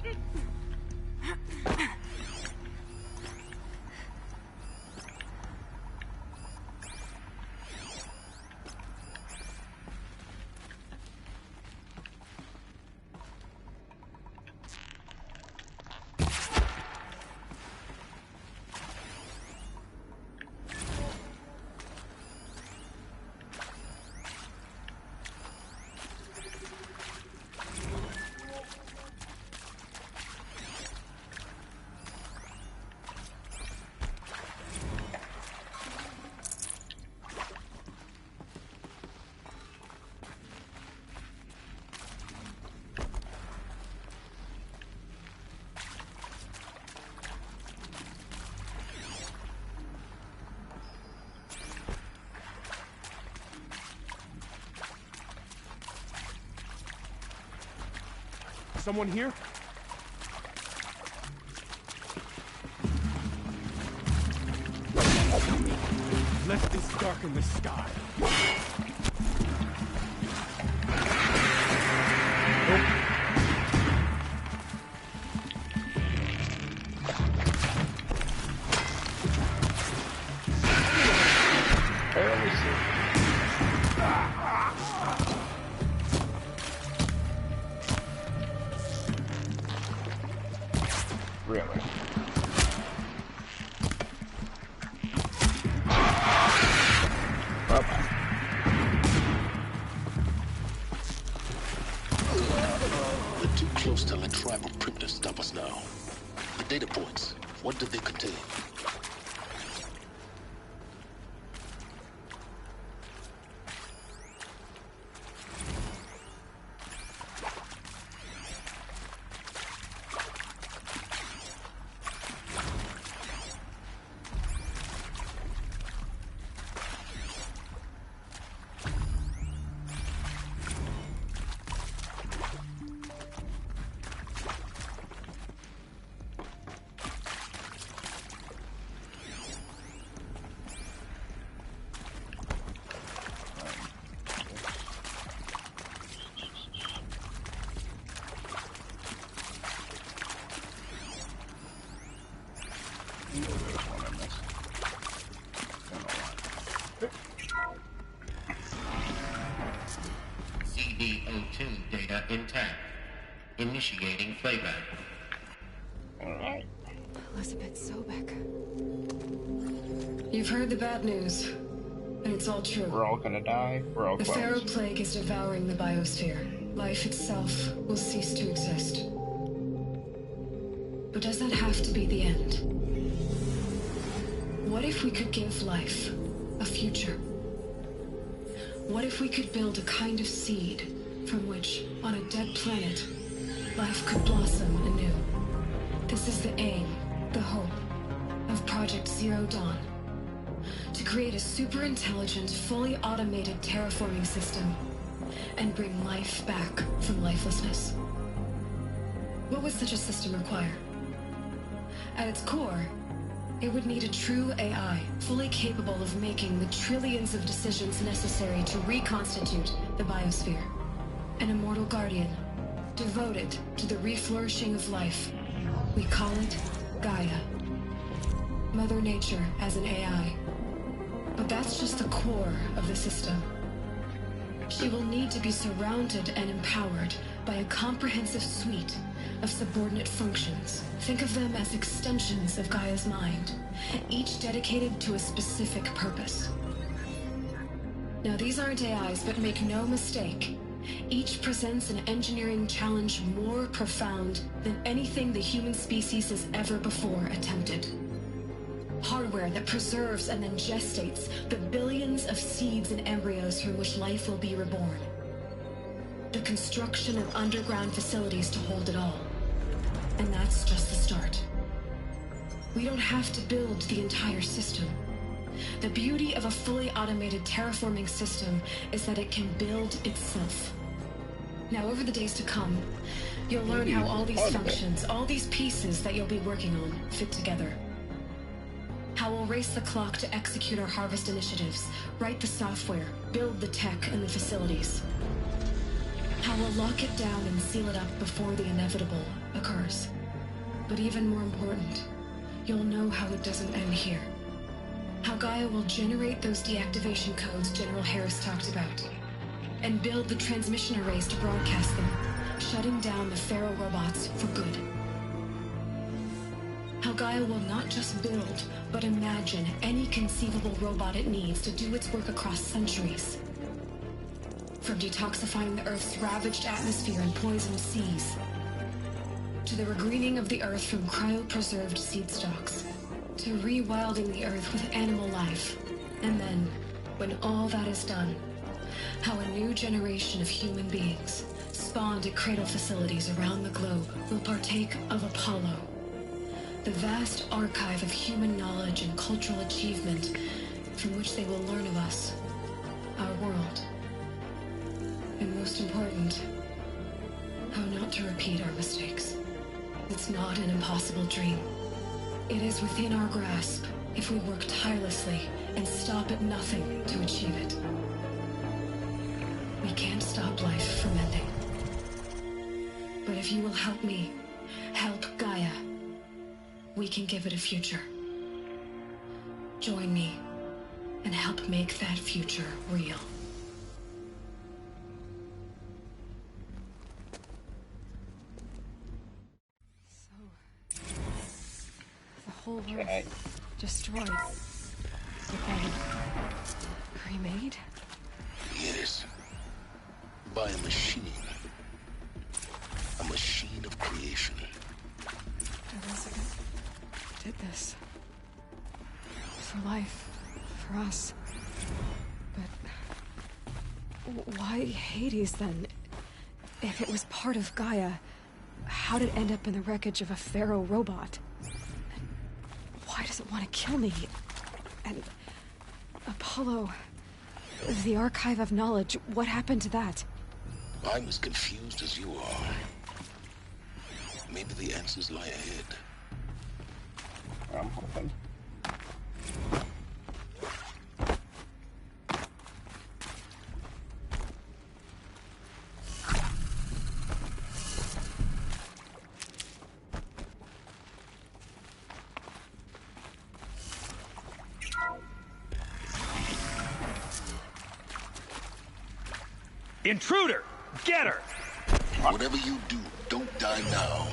Someone here? Let this darken the sky. Really? We're too close to let tribal primitives stop us now. The data points, what did they contain? CD02 data intact. Initiating playback. Alright. Elizabeth Sobek. You've heard the bad news, and it's all true. We're all gonna die. We're all The clones. Pharaoh Plague is devouring the biosphere. Life itself will cease to exist. But does that have to be the end? What if we could give life a future? What if we could build a kind of seed from which, on a dead planet, life could blossom anew? This is the aim, the hope, of Project Zero Dawn. To create a super-intelligent, fully automated terraforming system and bring life back from lifelessness. What would such a system require? At its core, it would need a true AI, fully capable of making the trillions of decisions necessary to reconstitute the biosphere. An immortal guardian, devoted to the reflourishing of life. We call it Gaia. Mother Nature as an AI. But that's just the core of the system. She will need to be surrounded and empowered by a comprehensive suite of subordinate functions. Think of them as extensions of Gaia's mind, each dedicated to a specific purpose. Now, these aren't AIs, but make no mistake, each presents an engineering challenge more profound than anything the human species has ever before attempted. Hardware that preserves and then gestates the billions of seeds and embryos from which life will be reborn. The construction of underground facilities to hold it all. And that's just the start. We don't have to build the entire system. The beauty of a fully automated terraforming system is that it can build itself. Now, over the days to come, you'll learn how all these functions, all these pieces that you'll be working on, fit together. How we'll race the clock to execute our harvest initiatives, write the software, build the tech and the facilities. How we'll lock it down and seal it up before the inevitable occurs. But even more important, you'll know how it doesn't end here. How Gaia will generate those deactivation codes General Harris talked about, and build the transmission arrays to broadcast them, shutting down the Pharaoh robots for good. How Gaia will not just build, but imagine any conceivable robot it needs to do its work across centuries. From detoxifying the Earth's ravaged atmosphere and poisoned seas, to the regreening of the Earth from cryopreserved seed stalks, to rewilding the Earth with animal life. And then, when all that is done, how a new generation of human beings, spawned at cradle facilities around the globe, will partake of Apollo, the vast archive of human knowledge and cultural achievement from which they will learn of us, our world. And most important, how not to repeat our mistakes. It's not an impossible dream. It is within our grasp if we work tirelessly and stop at nothing to achieve it. We can't stop life from ending. But if you will help me, help Gaia, we can give it a future. Join me and help make that future real. The whole Earth destroyed. But then remade? Yes. By a machine. A machine of creation. Elizabeth did this. For life. For us. But why Hades then? If it was part of Gaia, how did it end up in the wreckage of a Pharaoh robot? And why does it want to kill me? And Apollo, the archive of knowledge, what happened to that? I'm as confused as you are. Maybe the answers lie ahead. I'm hoping. Intruder! Get her! Whatever you do, don't die now.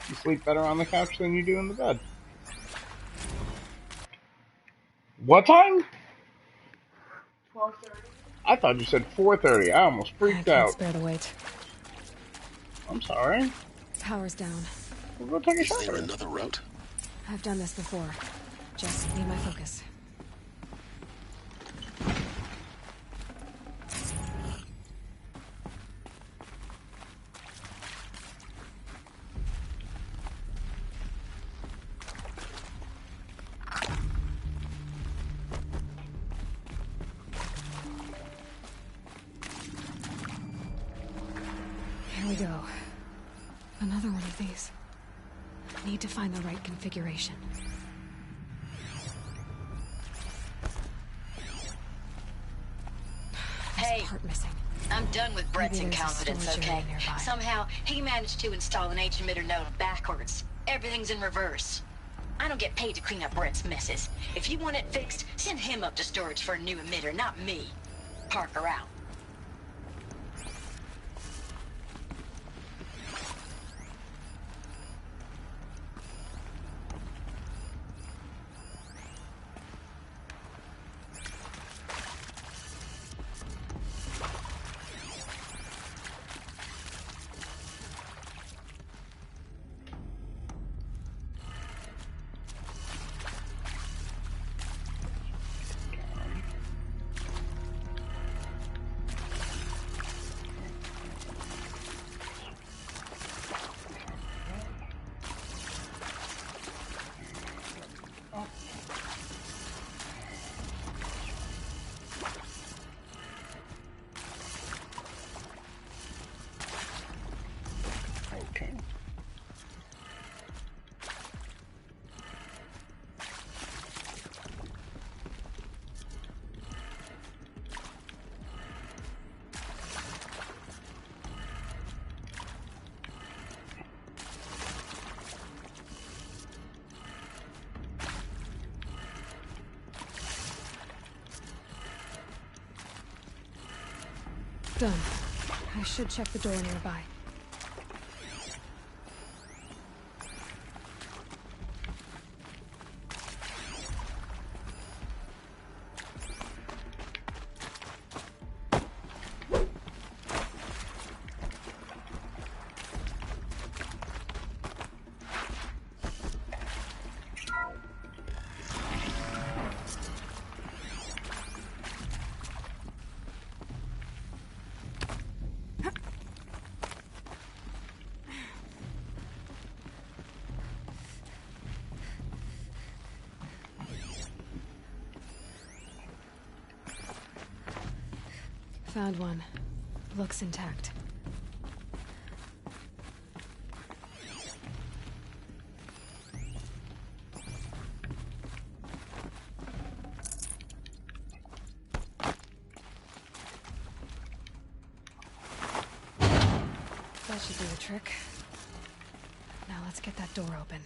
You sleep better on the couch than you do in the bed. What time? 12:30. I thought you said 4:30. I almost freaked I can't out. spare the weight. I'm sorry. Power's down. We'll go take a Is shower. there another route? I've done this before. Just need my focus. Here we go. Another one of these. Need to find the right configuration. Hey, Part missing. I'm done with Brett's Maybe there's a incompetence, storage okay? area nearby. Somehow, he managed to install an H-emitter node backwards. Everything's in reverse. I don't get paid to clean up Brett's messes. If you want it fixed, send him up to storage for a new emitter, not me. Parker out. Done. I should check the door nearby. Found one. Looks intact. That should do the trick. Now let's get that door open.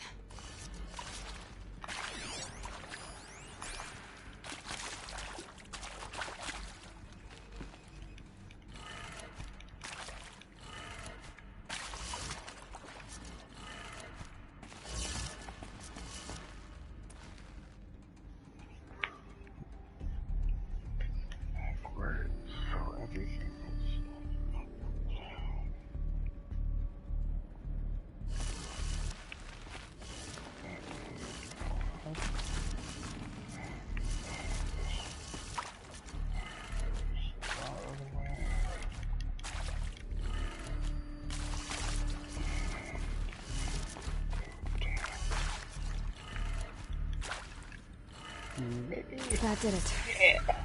That did it.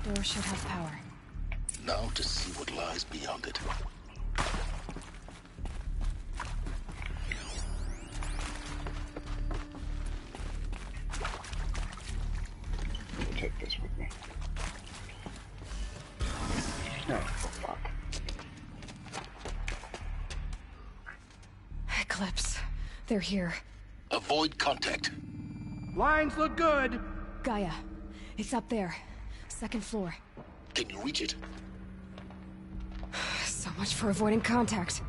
Door should have power. Now to see what lies beyond it. Take this with me. Oh, fuck. Eclipse. They're here. Avoid contact. Lines look good. Gaia. It's up there. Second floor. Can you reach it? So much for avoiding contact.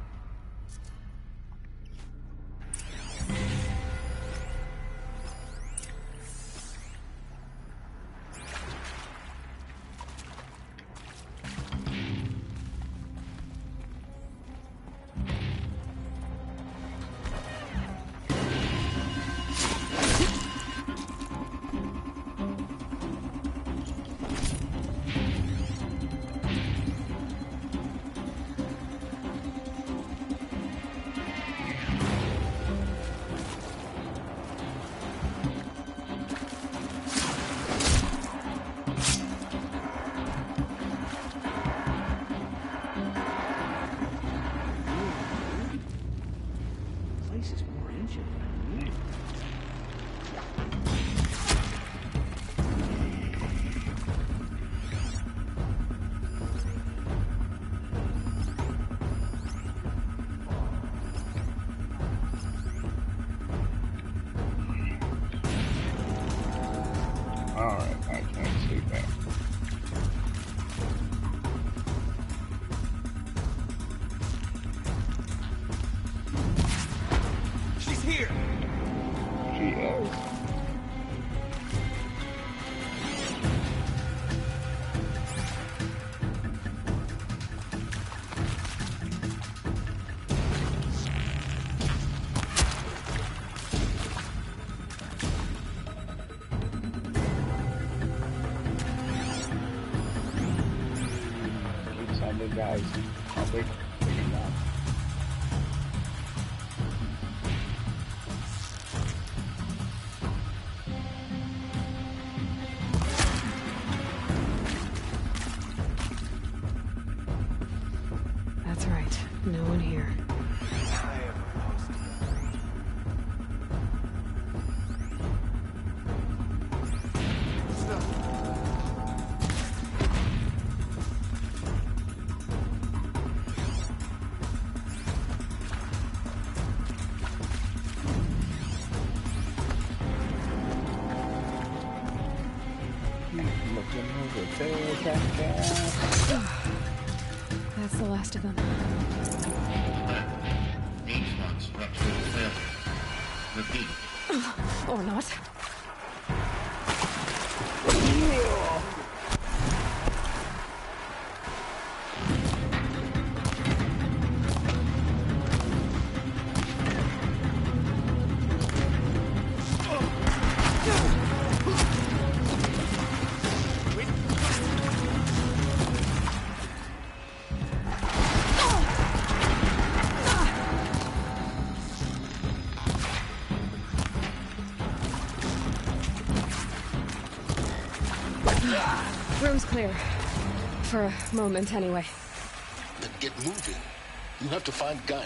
Alright, I can't see that. She's here! She is. Guys, public picking up. That's right. No one here. That's the last of them. HVAC structural failure. Repeat. Or not. Room's clear. For a moment, anyway. Then get moving. You have to find Gaia.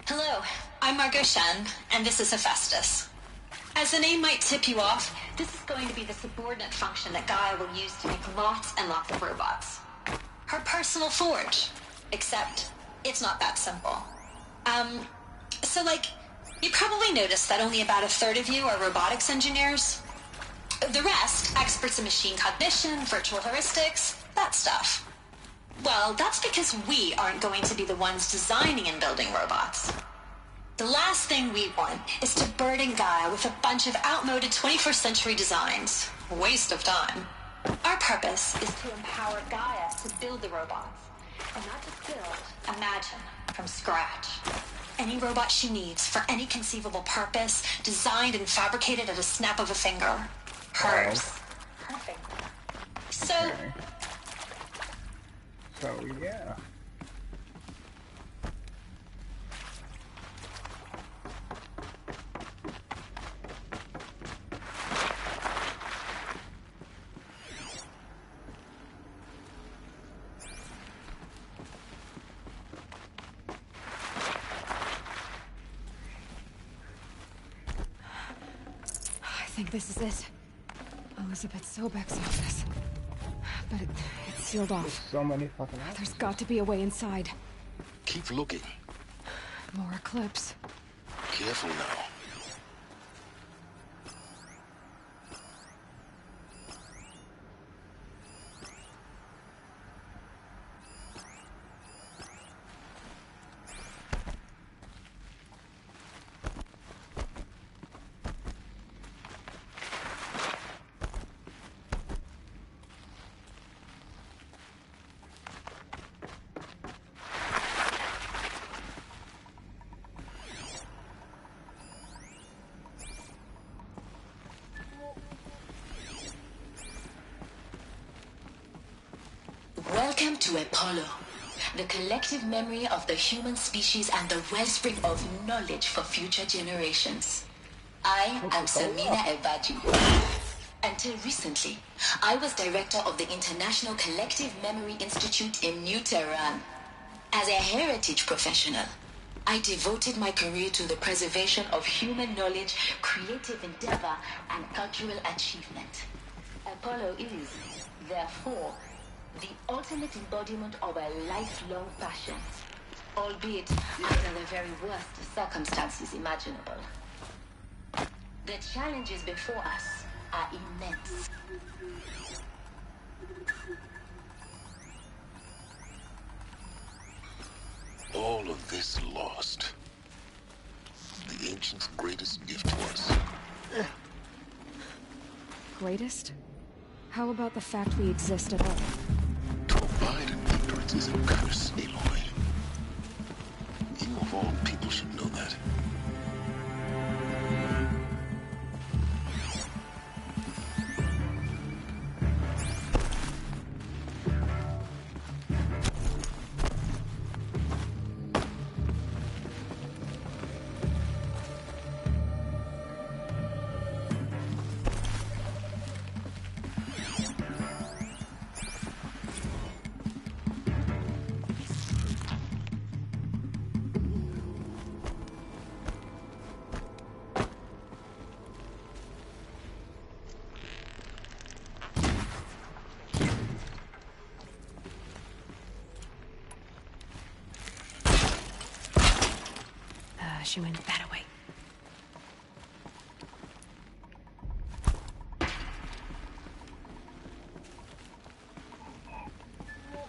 Hello, I'm Margot Shen, and this is Hephaestus. As the name might tip you off, this is going to be the subordinate function that Gaia will use to make lots and lots of robots. Her personal forge. Except, it's not that simple. You probably noticed that only about a third of you are robotics engineers. The rest, experts in machine cognition, virtual heuristics, that stuff. Well, that's because we aren't going to be the ones designing and building robots. The last thing we want is to burden Gaia with a bunch of outmoded 21st century designs. Waste of time. Our purpose is to empower Gaia to build the robots. And not just build, imagine, from scratch. Any robot she needs for any conceivable purpose, designed and fabricated at a snap of a finger. Hers. Perfect. So... Okay. So, yeah. I think this is it. Elizabeth Sobek's office. But it's sealed off. There's so many fucking options. There's got to be a way inside. Keep looking. More Eclipse. Careful now. Welcome to Apollo, the collective memory of the human species and the wellspring of knowledge for future generations. I am Samina Ebaji. Until recently, I was director of the International Collective Memory Institute in New Tehran. As a heritage professional, I devoted my career to the preservation of human knowledge, creative endeavor, and cultural achievement. Apollo is, therefore, the ultimate embodiment of a lifelong passion, albeit under the very worst circumstances imaginable. The challenges before us are immense. All of this lost. The ancients' greatest gift to us. Greatest? How about the fact we exist at all? To abide in ignorance is a curse, Aloy. You of all people should know that. She went that away.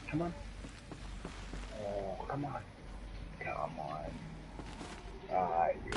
Come on. Oh, come on. Come on. Ah, you.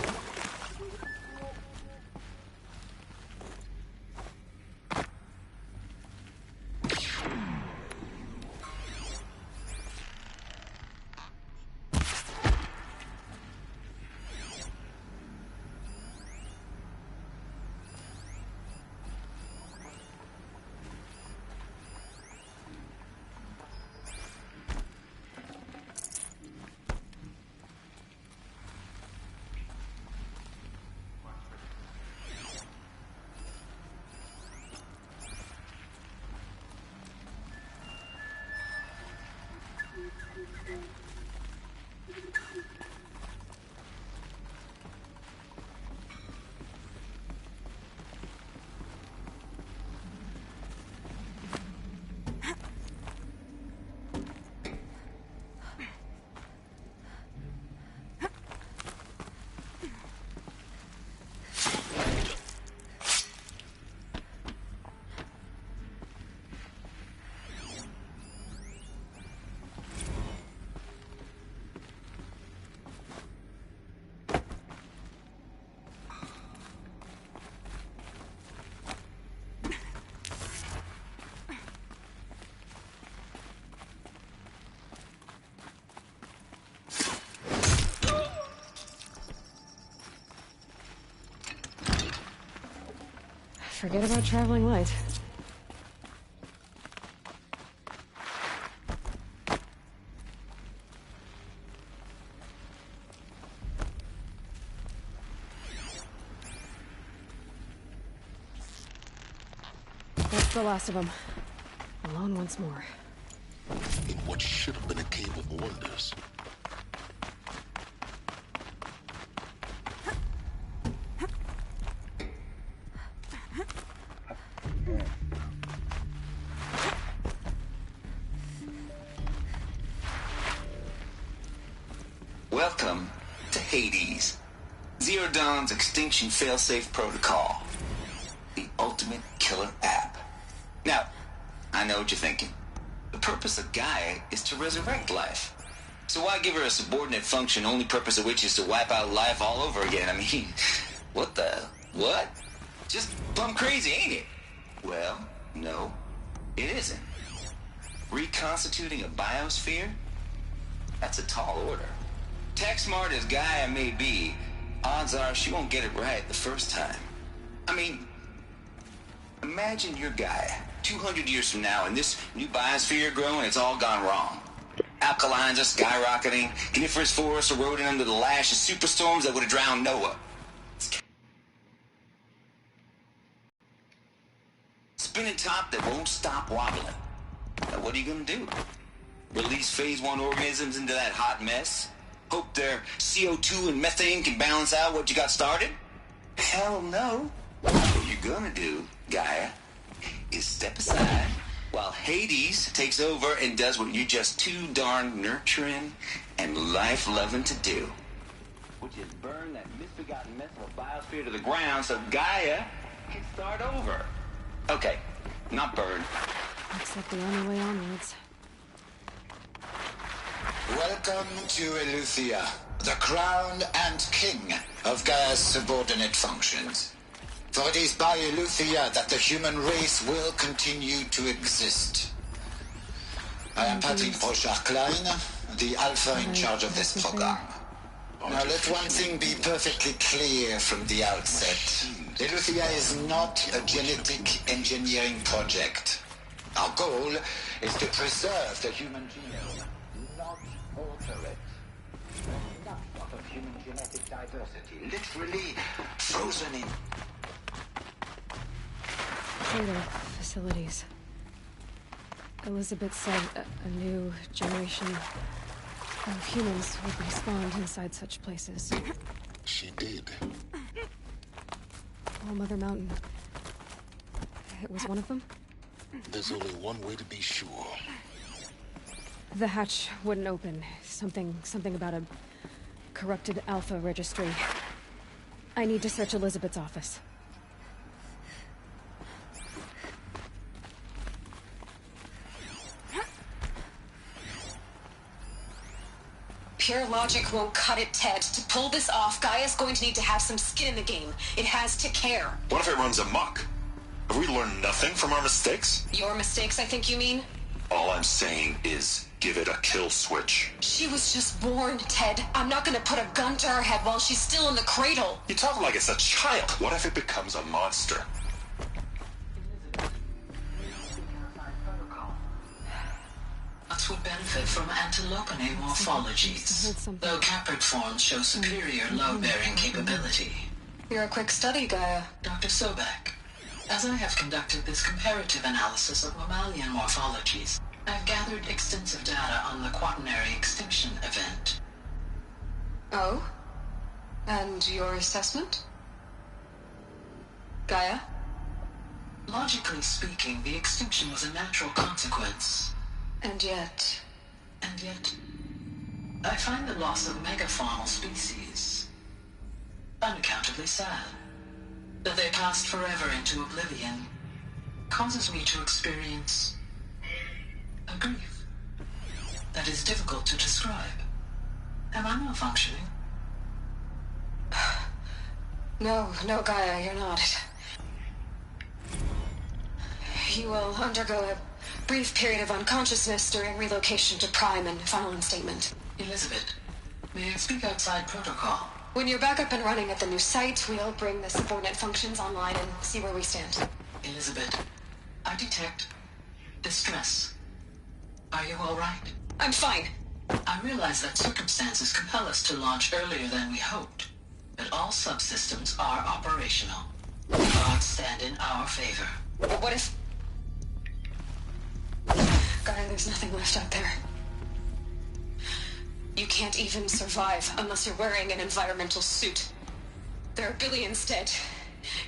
Forget about traveling light. That's the last of them. Alone once more. In what should have been a cave of wonders. Welcome to Hades. Zero Dawn's Extinction Failsafe Protocol. The ultimate killer app. Now, I know what you're thinking. The purpose of Gaia is to resurrect life. So why give her a subordinate function, only purpose of which is to wipe out life all over again? I mean, what the... what? Just plumb crazy, ain't it? Well, no, it isn't. Reconstituting a biosphere? That's a tall order. Tech smart as Gaia may be, odds are she won't get it right the first time. I mean, imagine you're Gaia, 200 years from now, and this new biosphere growing, it's all gone wrong. Alkalines are skyrocketing, coniferous forests eroding under the lash of superstorms that would have drowned Noah. Spinning top that won't stop wobbling. Now what are you gonna do? Release phase 1 organisms into that hot mess? Hope their CO2 and methane can balance out what you got started? Hell no. What you're gonna do, Gaia, is step aside while Hades takes over and does what you're just too darn nurturing and life-loving to do. Which is burn that misbegotten mess of a biosphere to the ground so Gaia can start over. Okay, not burn. Looks like the only way onwards. Welcome to Eleuthia, the crown and king of Gaia's subordinate functions. For it is by Eleuthia that the human race will continue to exist. I am Patrick Brochard-Klein, the alpha in charge of this program. Now let one thing be perfectly clear from the outset. Eleuthia is not a genetic engineering project. Our goal is to preserve the human genome, not alter it. Enough of human genetic diversity, literally frozen in Data facilities. Elizabeth said a new generation of humans would be spawned inside such places. She did. Oh, Mother Mountain. It was one of them? There's only one way to be sure. The hatch wouldn't open. Something about a corrupted Alpha registry. I need to search Elizabeth's office. Pure logic won't cut it, Ted. To pull this off, Gaia's going to need to have some skin in the game. It has to care. What if it runs amok? Have we learned nothing from our mistakes? Your mistakes, I think you mean? All I'm saying is give it a kill switch. She was just born, Ted. I'm not gonna put a gun to her head while she's still in the cradle. You talk like it's a child. What if it becomes a monster? Would benefit from antilopine morphologies, though caprid forms show superior load-bearing capability. You're a quick study, Gaia. Dr. Sobek, as I have conducted this comparative analysis of mammalian morphologies, I've gathered extensive data on the quaternary extinction event. Oh? And your assessment? Gaia? Logically speaking, the extinction was a natural consequence. And yet, I find the loss of megafaunal species unaccountably sad. That they passed forever into oblivion causes me to experience a grief that is difficult to describe. Am I malfunctioning? No, Gaia, you're not. You will undergo a brief period of unconsciousness during relocation to Prime and final instatement. Elizabeth, may I speak outside protocol? When you're back up and running at the new site, we'll bring the subordinate functions online and see where we stand. Elizabeth, I detect distress. Are you all right? I'm fine. I realize that circumstances compel us to launch earlier than we hoped, but all subsystems are operational. Odds stand in our favor. But what if... Gaia, there's nothing left out there. You can't even survive unless you're wearing an environmental suit. There are billions dead,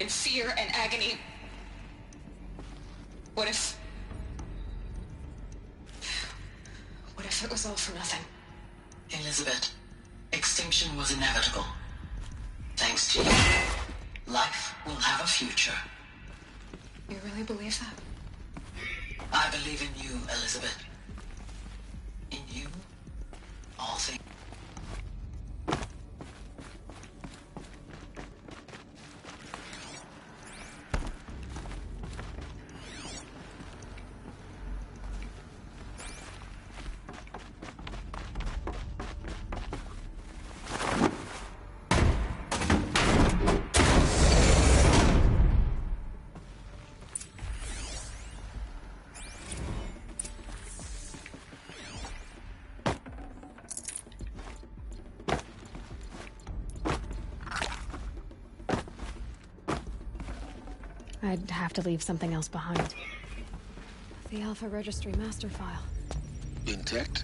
in fear and agony. What if it was all for nothing? Elizabeth, extinction was inevitable. Thanks to you, life will have a future. You really believe that? I believe in you, Elizabeth. In you, all things. I'd have to leave something else behind. The Alpha Registry master file. Intact?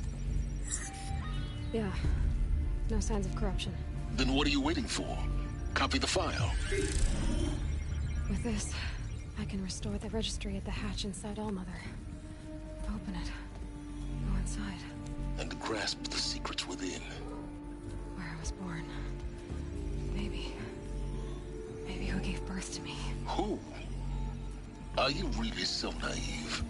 Yeah. No signs of corruption. Then what are you waiting for? Copy the file. With this, I can restore the registry at the hatch inside Allmother. Open it. Go inside. And grasp the secrets within. Where I was born. Maybe who gave birth to me. Who? Are you really so naive?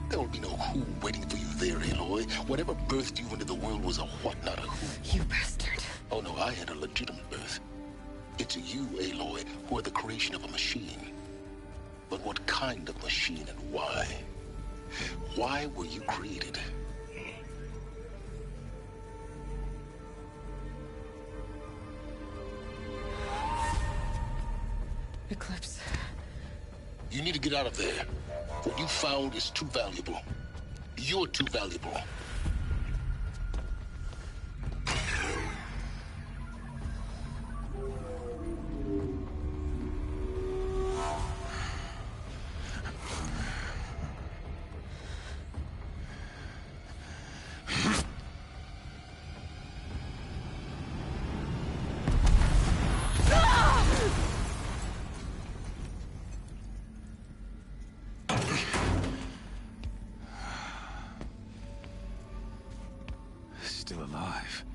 There will be no who waiting for you there, Aloy. Whatever birthed you into the world was a what, not a who. You bastard. Oh no, I had a legitimate birth. It's you, Aloy, who are the creation of a machine. But what kind of machine and why? Why were you created? Eclipse. You need to get out of there. What you found is too valuable. You're too valuable. Still alive.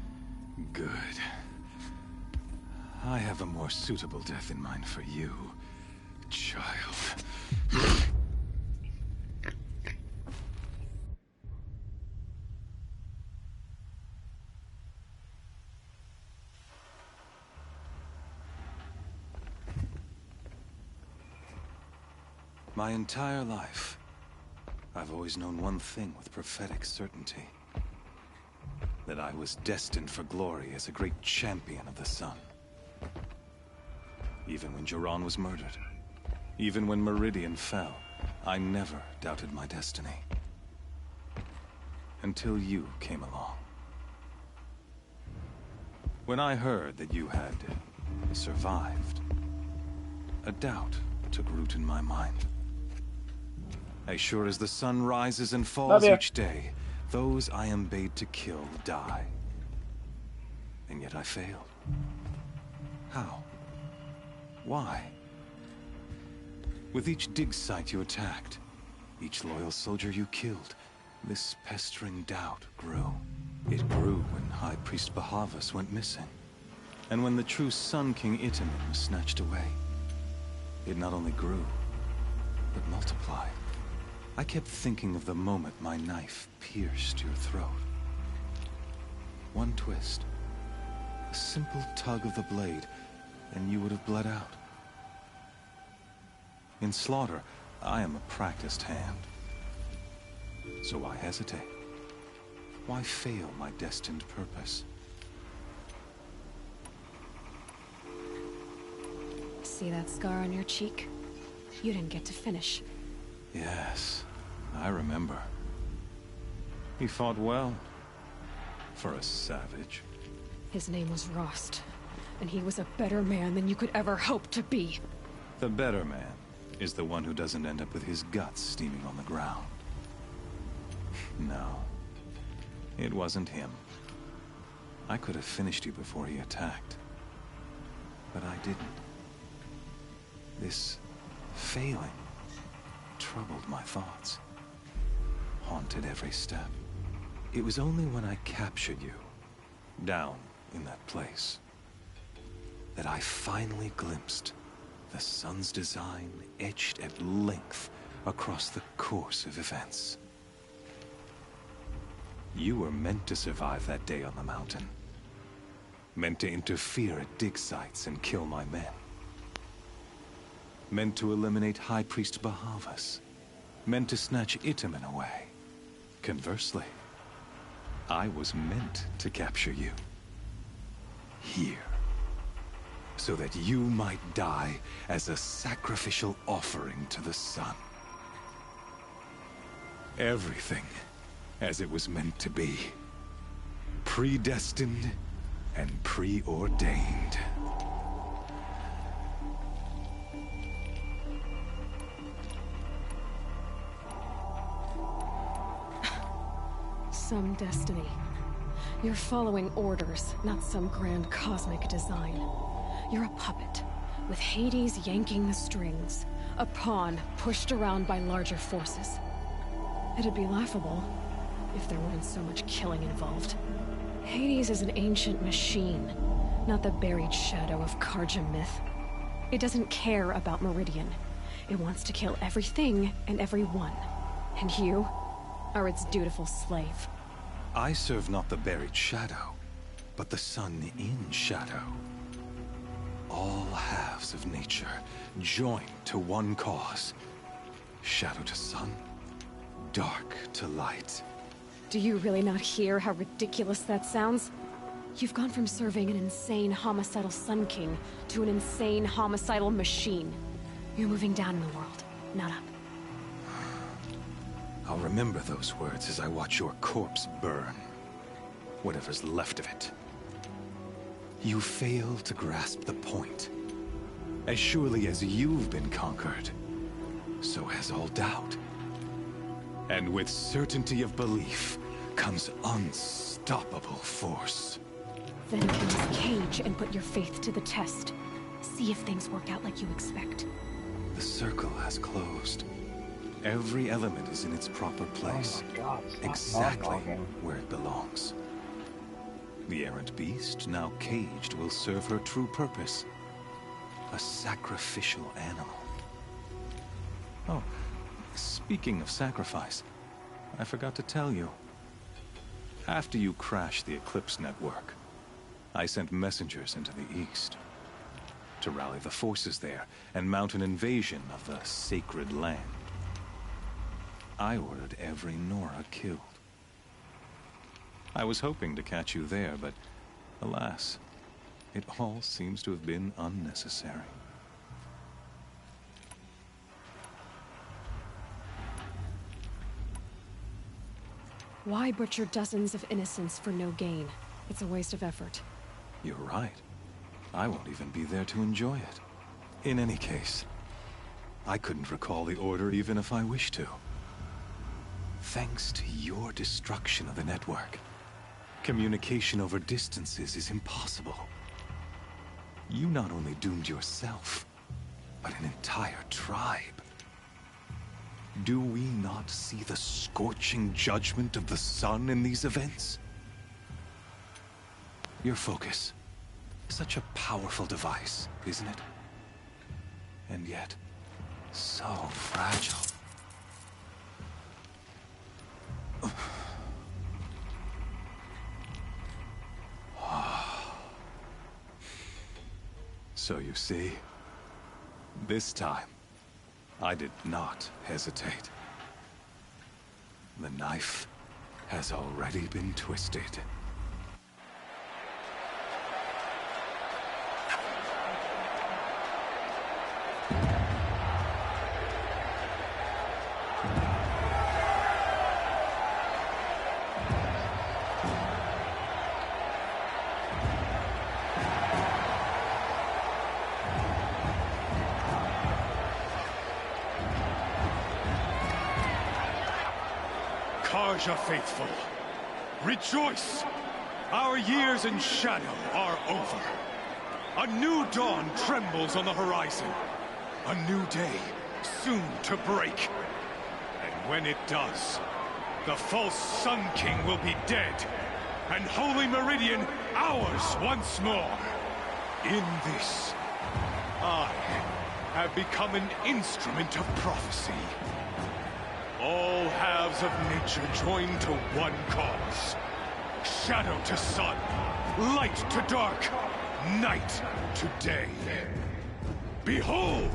Good. I have a more suitable death in mind for you, child. My entire life, I've always known one thing with prophetic certainty. That I was destined for glory as a great champion of the sun. Even when Jiran was murdered, even when Meridian fell, I never doubted my destiny. Until you came along. When I heard that you had survived, a doubt took root in my mind. As sure as the sun rises and falls each day, those I am bade to kill die. And yet I failed. How? Why? With each dig site you attacked, each loyal soldier you killed, this pestering doubt grew. It grew when High Priest Bahavas went missing. And when the true Sun King Itamen was snatched away. It not only grew, but multiplied. I kept thinking of the moment my knife pierced your throat. One twist, a simple tug of the blade, and you would have bled out. In slaughter, I am a practiced hand. So why hesitate? Why fail my destined purpose? See that scar on your cheek? You didn't get to finish. Yes, I remember. He fought well. For a savage. His name was Rost, and he was a better man than you could ever hope to be. The better man is the one who doesn't end up with his guts steaming on the ground. No, it wasn't him. I could have finished you before he attacked. But I didn't. This failing troubled my thoughts, haunted every step. It was only when I captured you, down in that place, that I finally glimpsed the sun's design etched at length across the course of events. You were meant to survive that day on the mountain. Meant to interfere at dig sites and kill my men. Meant to eliminate High Priest Bahavas. Meant to snatch Itamen away. Conversely, I was meant to capture you. Here. So that you might die as a sacrificial offering to the sun. Everything as it was meant to be. Predestined and preordained. Some destiny. You're following orders, not some grand cosmic design. You're a puppet, with Hades yanking the strings. A pawn pushed around by larger forces. It'd be laughable if there weren't so much killing involved. Hades is an ancient machine, not the buried shadow of Karja myth. It doesn't care about Meridian. It wants to kill everything and everyone. And you are its dutiful slave. I serve not the buried shadow, but the sun in shadow. All halves of nature joined to one cause. Shadow to sun, dark to light. Do you really not hear how ridiculous that sounds? You've gone from serving an insane homicidal Sun King to an insane homicidal machine. You're moving down in the world, not up. I'll remember those words as I watch your corpse burn. Whatever's left of it. You fail to grasp the point. As surely as you've been conquered, so has all doubt. And with certainty of belief comes unstoppable force. Then kill this cage and put your faith to the test. See if things work out like you expect. The circle has closed. Every element is in its proper place. Oh my God, exactly where it belongs. The errant beast, now caged, will serve her true purpose. A sacrificial animal. Oh, speaking of sacrifice, I forgot to tell you. After you crashed the Eclipse network, I sent messengers into the east to rally the forces there and mount an invasion of the sacred land. I ordered every Nora killed. I was hoping to catch you there, but alas, it all seems to have been unnecessary. Why butcher dozens of innocents for no gain? It's a waste of effort. You're right. I won't even be there to enjoy it. In any case, I couldn't recall the order even if I wished to. Thanks to your destruction of the network, communication over distances is impossible. You not only doomed yourself, but an entire tribe. Do we not see the scorching judgment of the sun in these events? Your focus. Such a powerful device, isn't it? And yet, so fragile. So you see, this time, I did not hesitate. The knife has already been twisted. Karja faithful, rejoice! Our years in shadow are over. A new dawn trembles on the horizon. A new day soon to break. And when it does, the false Sun King will be dead, and Holy Meridian ours once more. In this, I have become an instrument of prophecy. All halves of nature join to one cause. Shadow to sun, light to dark, night to day. Behold!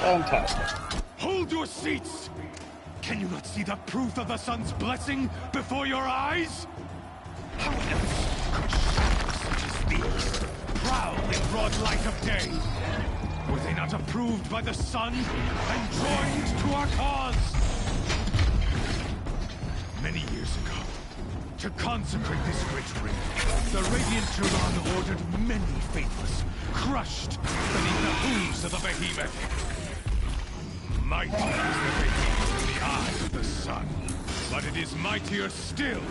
Fantastic. Hold your seats! Can you not see the proof of the sun's blessing before your eyes? How else could shadows such as these prowl in broad light of day? Were they not approved by the sun and joined to our cause? Many years ago, to consecrate this great ring, the Radiant Turan ordered many faithless, crushed beneath the hooves of the behemoth. Mighty is the behemoth in the eyes of the sun, but it is mightier still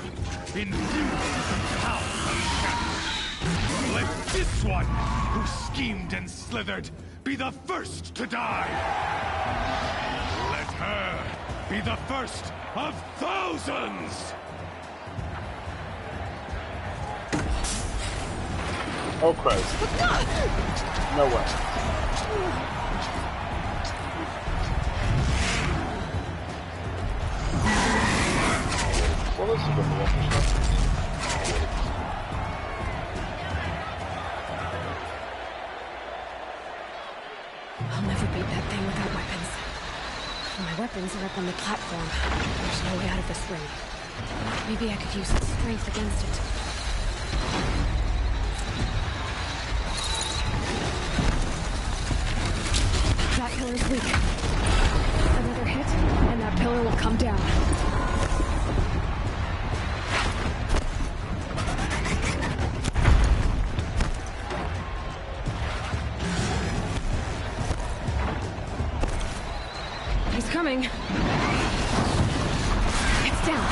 in view of the power of shadow. Let this one, who schemed and slithered, be the first to die. Let her be the first of thousands! Oh Christ. No way. Well, this is going to be interesting. I'll never beat that thing without weapons. My weapons are up on the platform. There's no way out of this ring. Maybe I could use its strength against it. That pillar's weak. Another hit, and that pillar will come down. He's coming. It's down.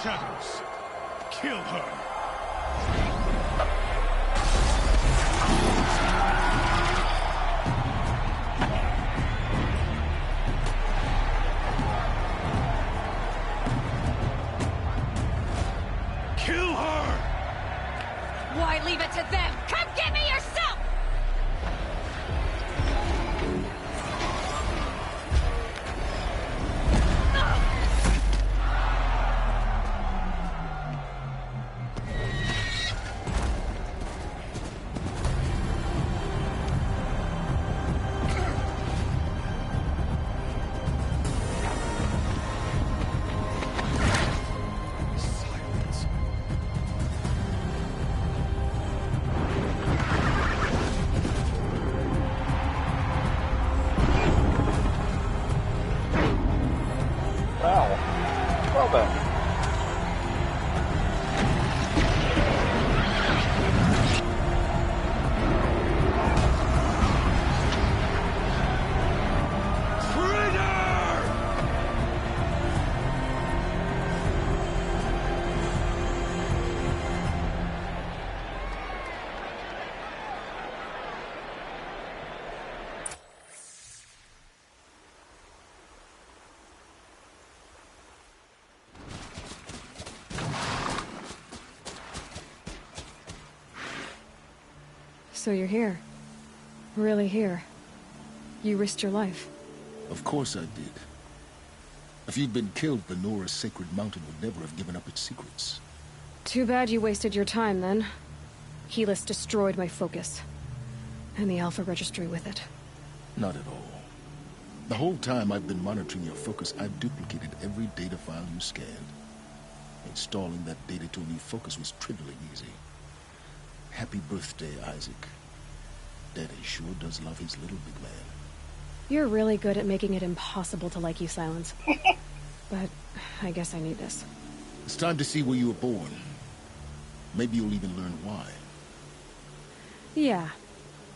Shadows, kill her! Kill her! Why leave it to them? Come get So you're here. Really here. You risked your life. Of course I did. If you'd been killed, the Nora's sacred mountain would never have given up its secrets. Too bad you wasted your time, then. Helis destroyed my focus. And the Alpha Registry with it. Not at all. The whole time I've been monitoring your focus, I've duplicated every data file you scanned. Installing that data to a new focus was trivially easy. Happy birthday, Isaac. Daddy sure does love his little big man. You're really good at making it impossible to like you, Silence. But I guess I need this. It's time to see where you were born. Maybe you'll even learn why. Yeah.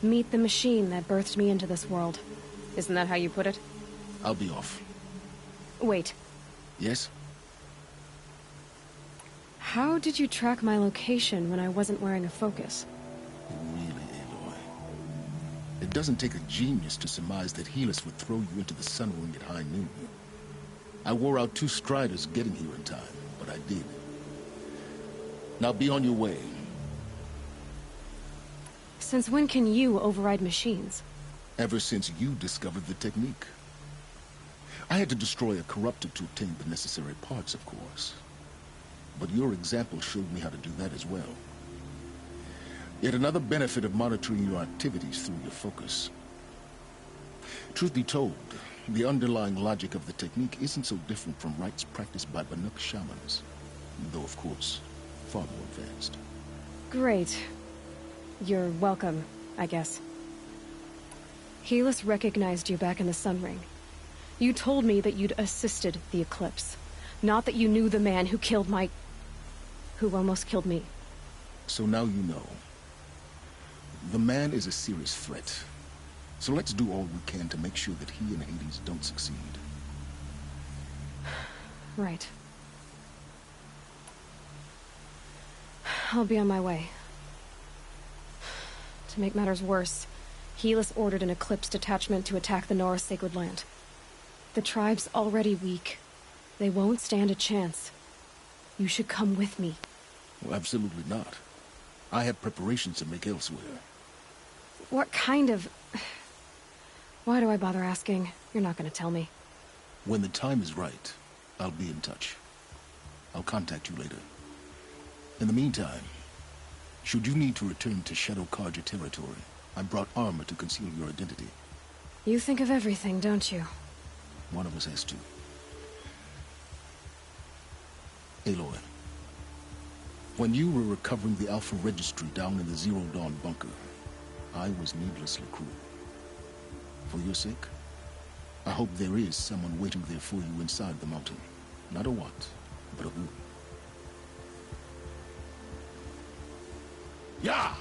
Meet the machine that birthed me into this world. Isn't that how you put it? I'll be off. Wait. Yes? How did you track my location when I wasn't wearing a focus? Really, Aloy. It doesn't take a genius to surmise that Helis would throw you into the sun ring at high noon. I wore out 2 striders getting here in time, but I did. Now be on your way. Since when can you override machines? Ever since you discovered the technique. I had to destroy a corruptor to obtain the necessary parts, of course. But your example showed me how to do that as well. Yet another benefit of monitoring your activities through your focus. Truth be told, the underlying logic of the technique isn't so different from rites practiced by Banuk shamans. Though, of course, far more advanced. Great. You're welcome, I guess. Helis recognized you back in the Sun Ring. You told me that you'd assisted the Eclipse. Not that you knew the man who killed who almost killed me. So now you know. The man is a serious threat. So let's do all we can to make sure that he and Hades don't succeed. Right. I'll be on my way. To make matters worse, Helis ordered an Eclipse detachment to attack the Nora Sacred Land. The tribe's already weak. They won't stand a chance. You should come with me. Well, absolutely not. I have preparations to make elsewhere. What kind of... Why do I bother asking? You're not going to tell me. When the time is right, I'll be in touch. I'll contact you later. In the meantime, should you need to return to Shadow Karja territory, I brought armor to conceal your identity. You think of everything, don't you? One of us has to. Aloy, when you were recovering the Alpha Registry down in the Zero Dawn bunker, I was needlessly cruel. For your sake, I hope there is someone waiting there for you inside the mountain. Not a what, but a who. Yeah!